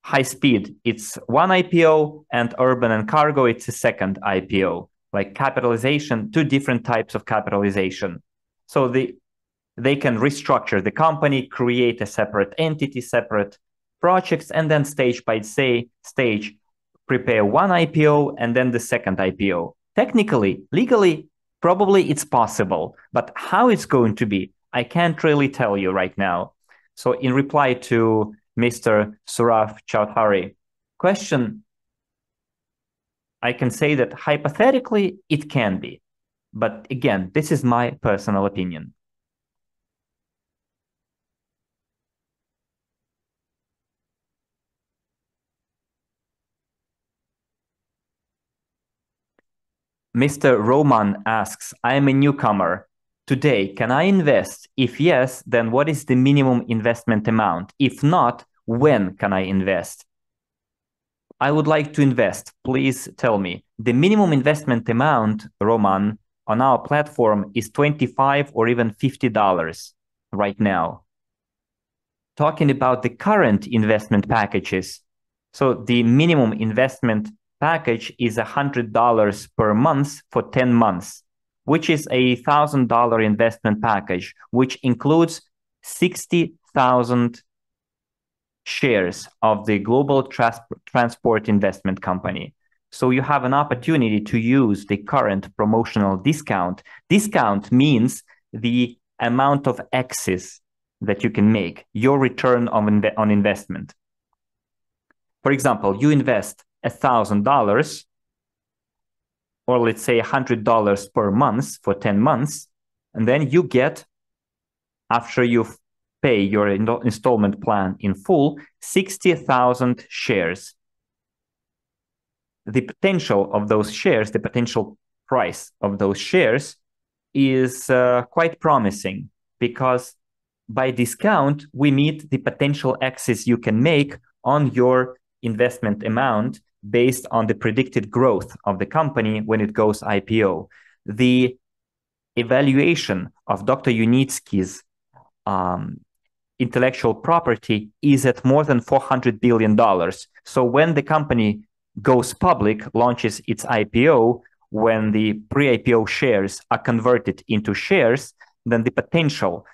high speed, it's one IPO, and urban and cargo, it's a second IPO. Like capitalization, two different types of capitalization. So they can restructure the company, create a separate entity, separate projects, and then stage by stage prepare one IPO and then the second IPO. Technically, legally, probably it's possible, but how it's going to be, I can't really tell you right now. So in reply to Mr. Saurav Chowdhury question, I can say that hypothetically it can be. But again, this is my personal opinion. Mr. Roman asks, I am a newcomer. Today, can I invest? If yes, then what is the minimum investment amount? If not, when can I invest? I would like to invest. Please tell me. The minimum investment amount, Roman, on our platform is $25 or even $50 right now. Talking about the current investment packages, so the minimum investment package is $100 per month for 10 months, which is a $1,000 investment package, which includes 60,000 shares of the global transport investment company. So you have an opportunity to use the current promotional discount. Discount means the amount of excess that you can make, your return on investment. For example, you invest $1,000, or let's say $100 per month for 10 months, and then you get, after you pay your installment plan in full, 60,000 shares. The potential of those shares, the potential price of those shares is quite promising. because by discount, we meet the potential exits you can make on your investment amount based on the predicted growth of the company when it goes IPO. The evaluation of Dr. Yunitsky's intellectual property is at more than $400 billion. So when the company goes public, launches its IPO, when the pre-IPO shares are converted into shares, then the potential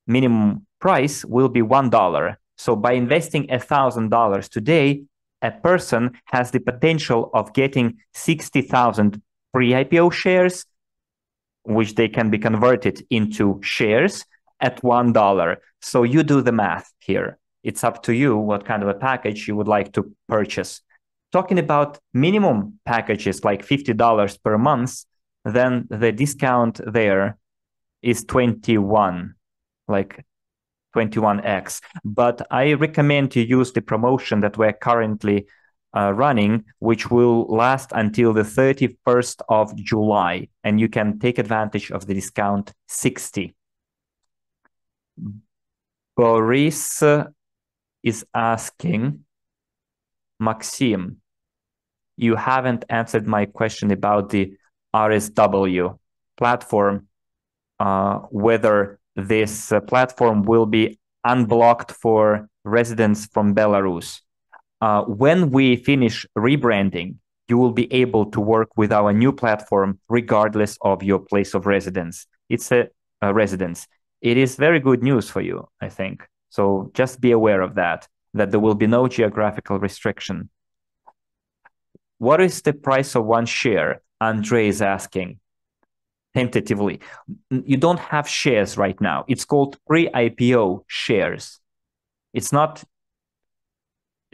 minimum price will be $1. So by investing $1,000 today, a person has the potential of getting 60,000 pre-IPO shares, which they can be converted into shares at $1. So you do the math here. It's up to you what kind of a package you would like to purchase. Talking about minimum packages like $50 per month, then the discount there is 21, like 21x. But I recommend you use the promotion that we're currently running, which will last until the 31st of July, and you can take advantage of the discount 60. Boris is asking, Maxim, you haven't answered my question about the RSW platform, whether this platform will be unblocked for residents from Belarus. When we finish rebranding, you will be able to work with our new platform regardless of your place of residence. It's a residence. It is very good news for you, I think. So just be aware of that there will be no geographical restriction. What is the price of one share? Andre is asking tentatively. You don't have shares right now. It's called pre-IPO shares. It's not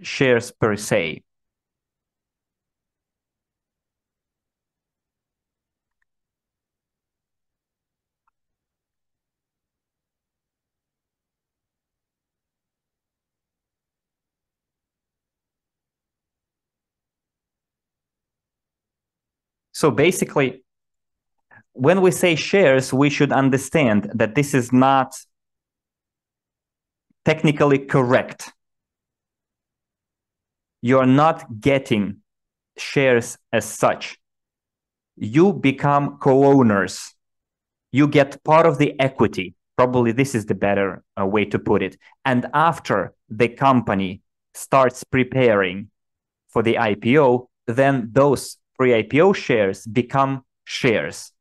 shares per se. So basically, when we say shares, we should understand that this is not technically correct. You're not getting shares as such. You become co-owners. You get part of the equity. Probably this is the better way to put it. And after the company starts preparing for the IPO, then those pre-IPO shares become shares.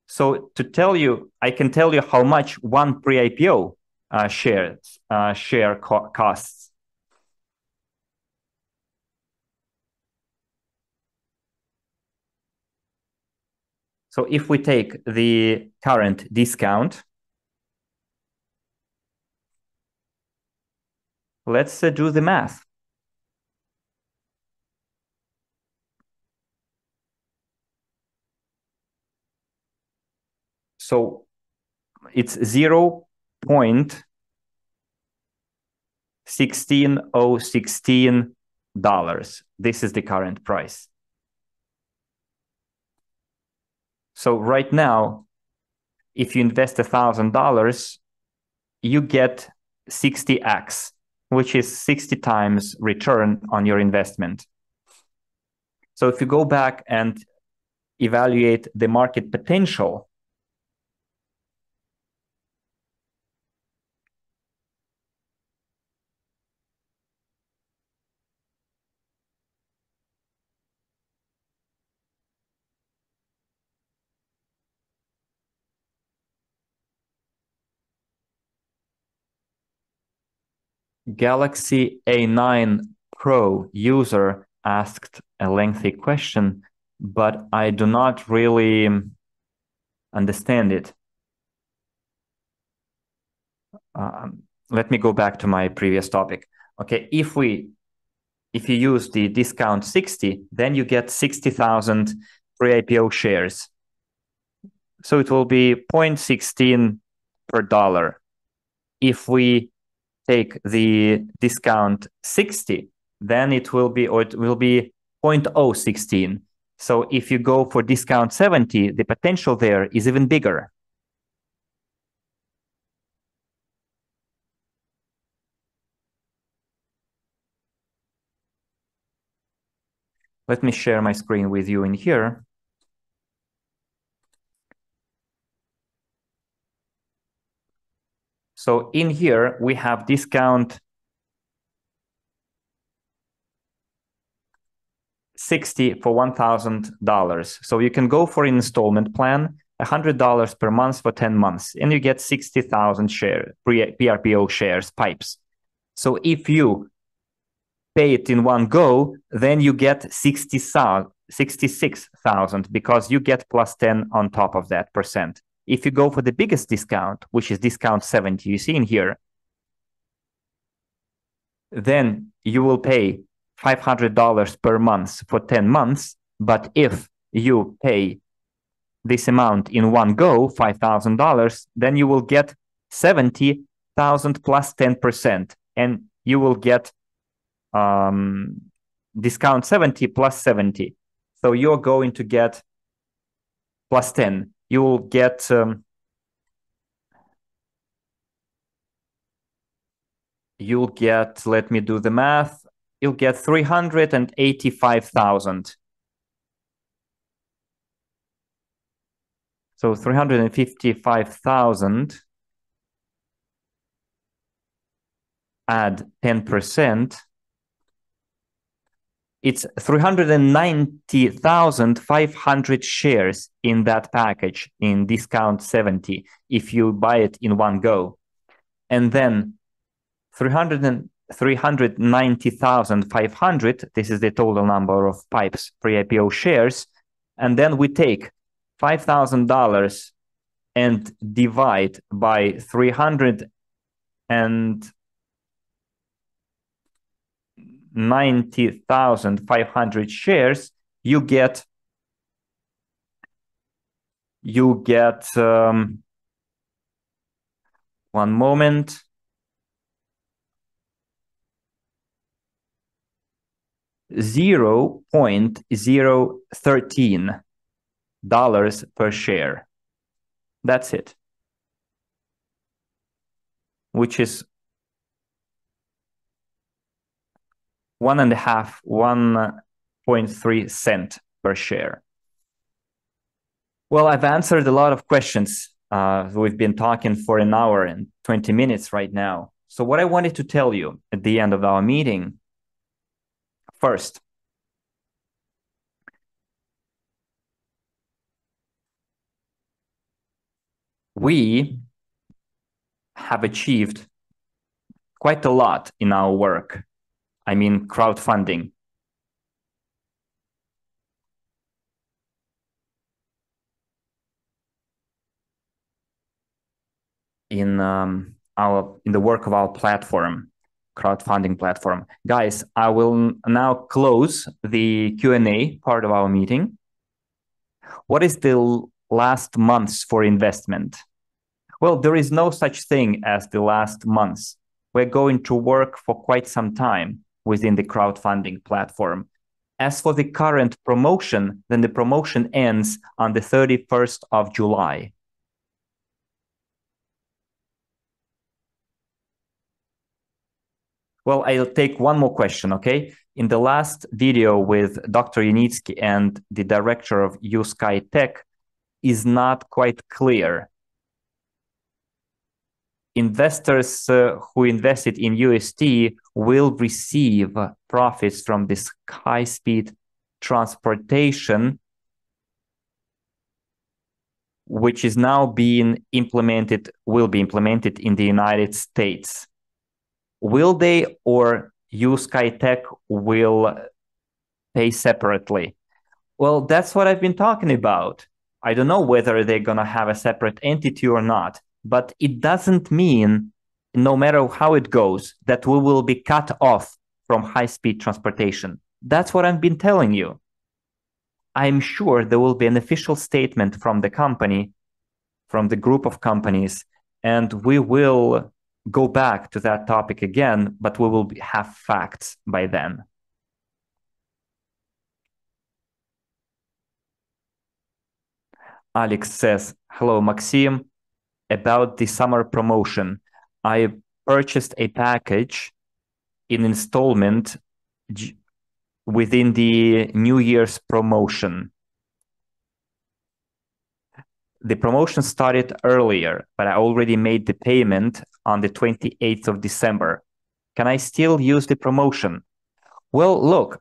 So to tell you, I can tell you how much one pre-IPO share costs. So if we take the current discount, let's do the math. So it's $0.16016. This is the current price. So right now, if you invest $1,000, you get 60x, which is 60 times return on your investment. So if you go back and evaluate the market potential, Galaxy A9 Pro user asked a lengthy question, but I do not really understand it. Let me go back to my previous topic. Okay, if you use the discount 60, then you get 60,000 pre-IPO shares. So it will be 0.16 per dollar. If we take the discount 60, then it will be 0.016. So if you go for discount 70, the potential there is even bigger. Let me share my screen with you in here. So in here, we have discount 60 for $1,000. So you can go for an installment plan, $100 per month for 10 months, and you get 60,000 share PRPO shares, pipes. So if you pay it in one go, then you get 66,000 because you get plus 10 on top of that percent. If you go for the biggest discount, which is discount 70, you see in here, then you will pay $500 per month for 10 months. But if you pay this amount in one go, $5,000, then you will get 70,000 plus 10%, and you will get discount 70 plus 70. So you're going to get plus 10. You will get let me do the math, you'll get 385,000. So 355,000 add 10%. It's 390,500 shares in that package in discount 70 if you buy it in one go. And then 390,500, this is the total number of pipes pre-IPO shares. And then we take $5,000 and divide by 390,500 shares, you get one moment. $0.013 per share. That's it. Which is 1.3 cent per share. Well, I've answered a lot of questions. We've been talking for an hour and 20 minutes right now. So what I wanted to tell you at the end of our meeting, first, we have achieved quite a lot in our work. I mean, crowdfunding. In the work of our platform, crowdfunding platform. Guys, I will now close the Q&A part of our meeting. What is the last months for investment? Well, there is no such thing as the last months. We're going to work for quite some time within the crowdfunding platform. As for the current promotion, then the promotion ends on the 31st of July. Well, I'll take one more question, okay? In the last video with Dr. Yanitsky and the director of USky Tech is not quite clear. Investors who invested in UST will receive profits from this high-speed transportation, which is now being implemented, will be implemented in the United States. Will they, or USky Tech will pay separately? Well, that's what I've been talking about. I don't know whether they're going to have a separate entity or not, but it doesn't mean, no matter how it goes, that we will be cut off from high-speed transportation. That's what I've been telling you. I'm sure there will be an official statement from the company, from the group of companies, and we will go back to that topic again, but we will have facts by then. Alex says, hello, Maxim. About the summer promotion, I purchased a package in installment within the New Year's promotion. The promotion started earlier, but I already made the payment on the 28th of December. Can I still use the promotion? Well, look,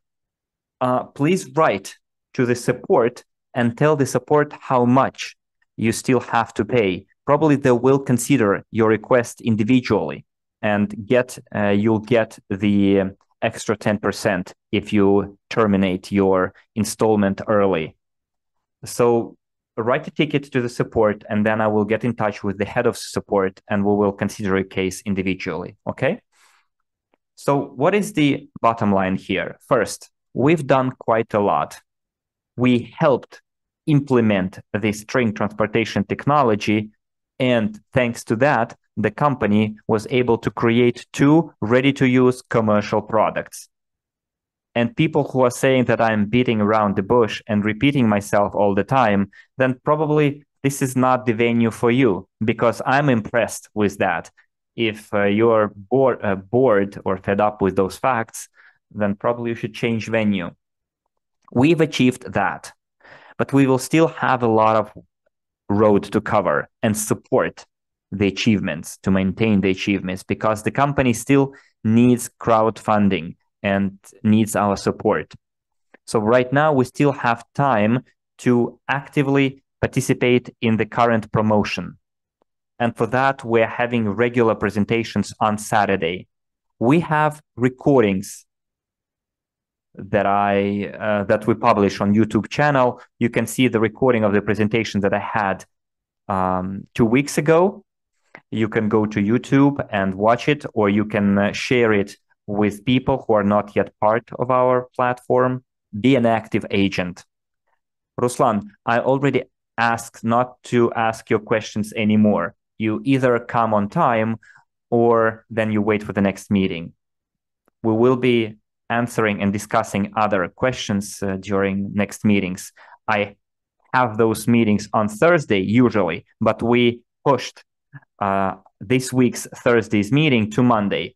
please write to the support and tell the support how much you still have to pay. Probably they will consider your request individually and you'll get the extra 10% if you terminate your installment early. So write a ticket to the support, and then I will get in touch with the head of support and we will consider a case individually. Okay? So what is the bottom line here? First, we've done quite a lot. We helped implement the string transportation technology, and thanks to that, the company was able to create 2 ready-to-use commercial products. And people who are saying that I'm beating around the bush and repeating myself all the time, then probably this is not the venue for you, because I'm impressed with that. If you're bored or fed up with those facts, then probably you should change venue. We've achieved that, but we will still have a lot of road to cover and support the achievements, to maintain the achievements, because the company still needs crowdfunding and needs our support. So right now we still have time to actively participate in the current promotion. And for that, we're having regular presentations on Saturday. We have recordings that we publish on YouTube channel. You can see the recording of the presentation that I had 2 weeks ago. You can go to YouTube and watch it, or you can share it with people who are not yet part of our platform. Be an active agent. Ruslan, I already asked not to ask your questions anymore. You either come on time or then you wait for the next meeting. We will be answering and discussing other questions during next meetings. I have those meetings on Thursday usually, but we pushed this week's Thursday's meeting to Monday.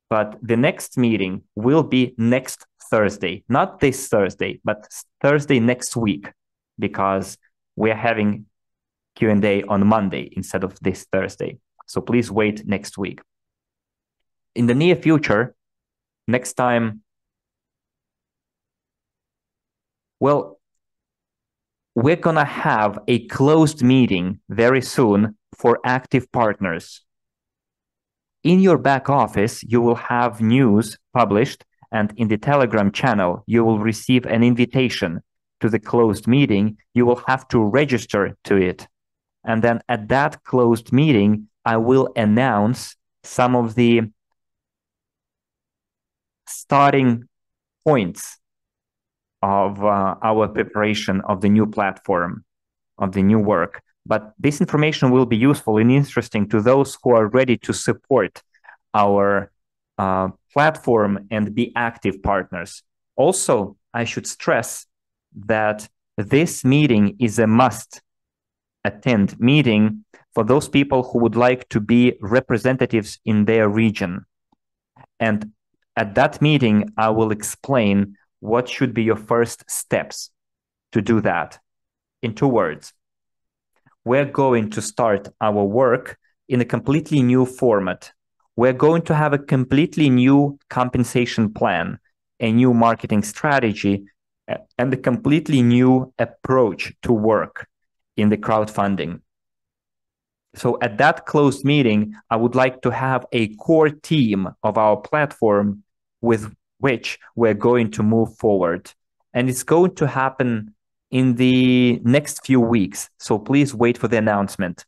But the next meeting will be next Thursday, not this Thursday, but Thursday next week, because we're having Q&A on Monday instead of this Thursday. So please wait next week. In the near future, next time, well, we're going to have a closed meeting very soon for active partners. In your back office, you will have news published, and in the Telegram channel, you will receive an invitation to the closed meeting. You will have to register to it. And then at that closed meeting, I will announce some of the starting points of our preparation of the new platform, of the new work. But this information will be useful and interesting to those who are ready to support our platform and be active partners. Also, I should stress that this meeting is a must-attend meeting for those people who would like to be representatives in their region. And at that meeting, I will explain what should be your first steps to do that. In 2 words, we're going to start our work in a completely new format. We're going to have a completely new compensation plan, a new marketing strategy, and a completely new approach to work in the crowdfunding. So at that closed meeting, I would like to have a core team of our platform with which we're going to move forward. And it's going to happen in the next few weeks. So please wait for the announcement.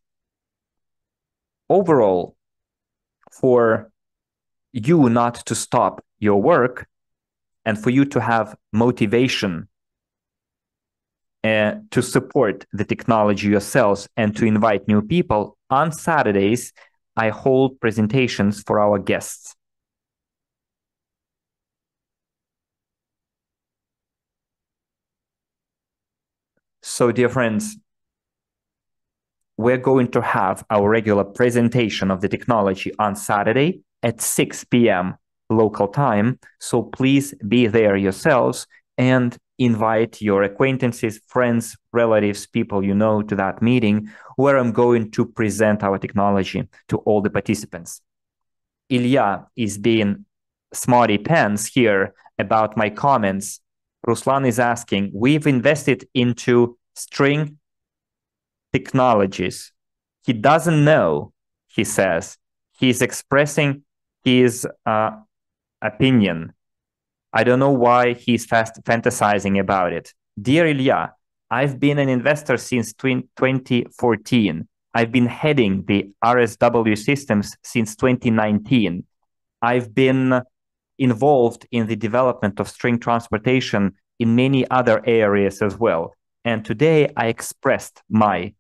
Overall, for you not to stop your work and for you to have motivation to support the technology yourselves and to invite new people, on Saturdays, I hold presentations for our guests. So, dear friends, we're going to have our regular presentation of the technology on Saturday at 6 p.m. local time. So please be there yourselves and invite your acquaintances, friends, relatives, people you know to that meeting where I'm going to present our technology to all the participants. Ilya is being smarty pants here about my comments. Ruslan is asking, we've invested into string technologies. He doesn't know, he says. He's expressing his opinion. I don't know why he's fantasizing about it. Dear Ilya, I've been an investor since 2014. I've been heading the RSW systems since 2019. I've been involved in the development of string transportation in many other areas as well. And today I expressed my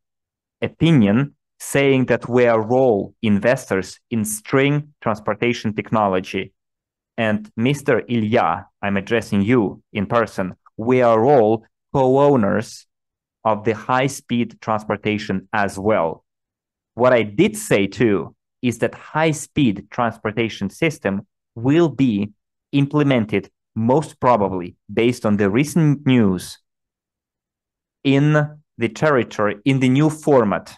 opinion saying that we are all investors in string transportation technology. And Mr. Ilya, I'm addressing you in person, we are all co-owners of the high-speed transportation as well. What I did say too is that high-speed transportation system will be implemented most probably based on the recent news in the territory, in the new format.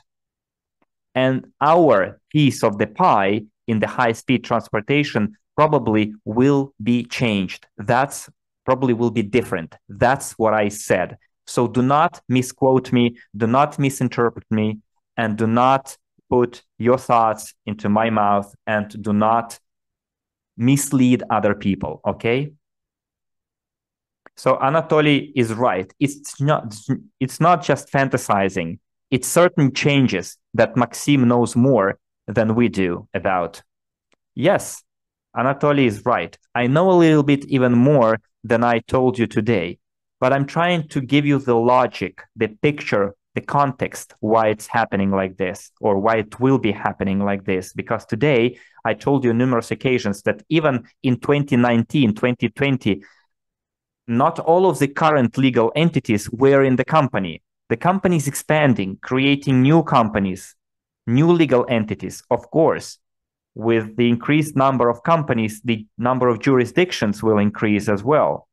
And our piece of the pie in the high-speed transportation probably will be changed. That's probably will be different. That's what I said. So do not misquote me, do not misinterpret me, and do not put your thoughts into my mouth, and do not mislead other people, okay? So Anatoly is right. It's not just fantasizing. It's certain changes that Maxim knows more than we do about. Yes, Anatoly is right. I know a little bit even more than I told you today, but I'm trying to give you the logic, the picture, the context, why it's happening like this, or why it will be happening like this. Because today I told you numerous occasions that even in 2019, 2020, not all of the current legal entities were in the company. The company is expanding, creating new companies, new legal entities. Of course, with the increased number of companies, the number of jurisdictions will increase as well.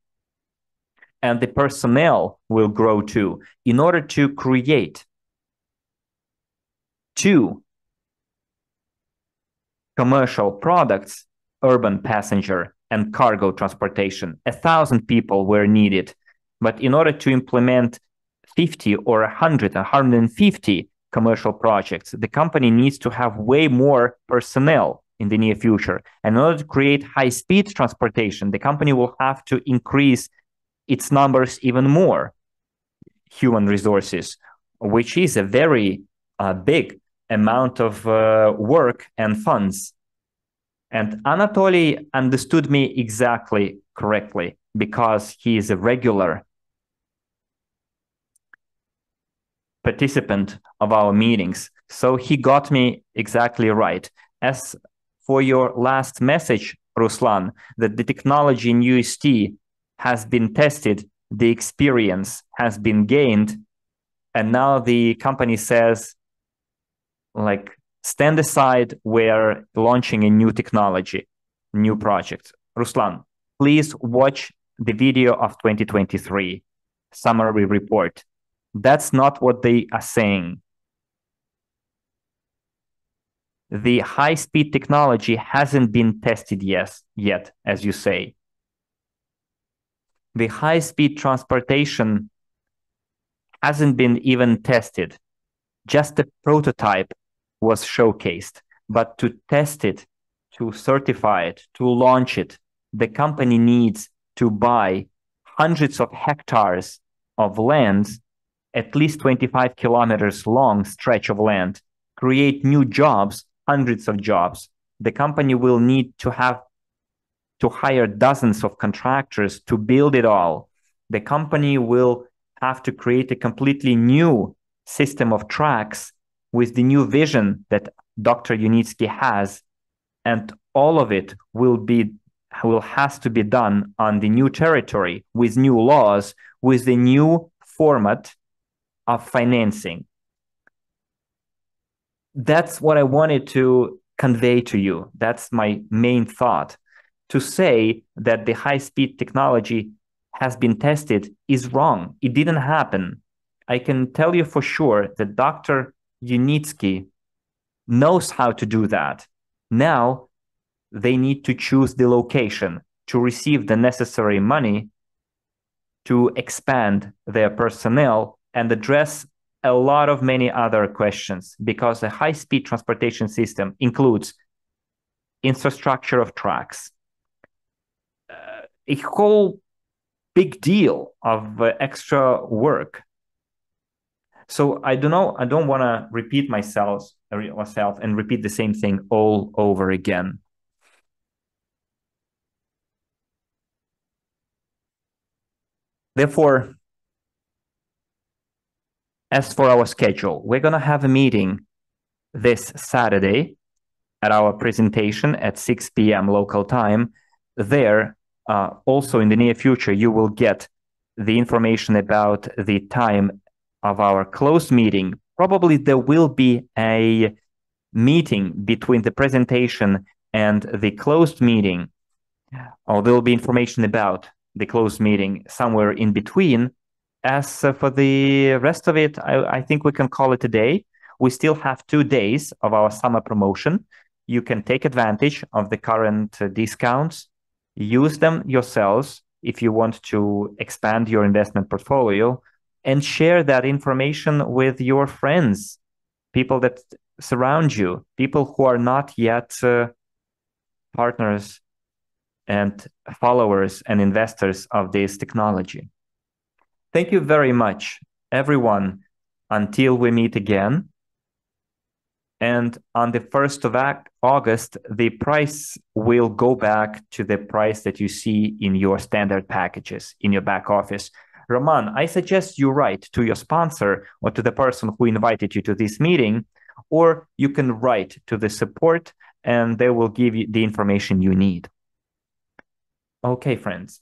And the personnel will grow too, in order to create two commercial products, urban passenger and cargo transportation. 1,000 people were needed. But in order to implement 50 or 100, 150 commercial projects, the company needs to have way more personnel in the near future. And in order to create high-speed transportation, the company will have to increase its numbers even more, human resources, which is a very big amount of work and funds. And Anatoly understood me exactly correctly because he is a regular participant of our meetings. So he got me exactly right. As for your last message, Ruslan, that the technology in UST has been tested, the experience has been gained, and now the company says, like, stand aside, we're launching a new technology, new project. Ruslan, please watch the video of 2023 summary report. That's not what they are saying. The high-speed technology hasn't been tested yet, as you say. The high-speed transportation hasn't been even tested. Just a prototype was showcased. But to test it, to certify it, to launch it, the company needs to buy hundreds of hectares of land, at least 25 kilometers long stretch of land, create new jobs, hundreds of jobs. The company will need to hire dozens of contractors to build it all. The company will have to create a completely new system of tracks with the new vision that Dr. Unitsky has, and all of it has to be done on the new territory with new laws, with the new format of financing. That's what I wanted to convey to you. That's my main thought. To say that the high-speed technology has been tested is wrong. It didn't happen. I can tell you for sure that Dr. Unitsky knows how to do that. Now they need to choose the location to receive the necessary money to expand their personnel and address a lot of many other questions, because a high-speed transportation system includes infrastructure of tracks, a whole big deal of extra work. So I don't know. I don't want to repeat myself and repeat the same thing all over again. Therefore, as for our schedule, we're going to have a meeting this Saturday at our presentation at 6 p.m. local time. There, also in the near future, you will get the information about the time of our closed meeting. Probably there will be a meeting between the presentation and the closed meeting, or there will be information about the closed meeting somewhere in between. As for the rest of it, I think we can call it a day. We still have 2 days of our summer promotion. You can take advantage of the current discounts, use them yourselves if you want to expand your investment portfolio, and share that information with your friends, people that surround you, people who are not yet partners and followers and investors of this technology. Thank you very much, everyone, until we meet again. And on the 1st of August, the price will go back to the price that you see in your standard packages in your back office. Roman, I suggest you write to your sponsor or to the person who invited you to this meeting, or you can write to the support and they will give you the information you need. Okay, friends.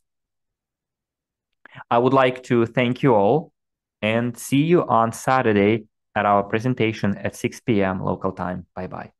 I would like to thank you all and see you on Saturday at our presentation at 6 p.m. local time. Bye-bye.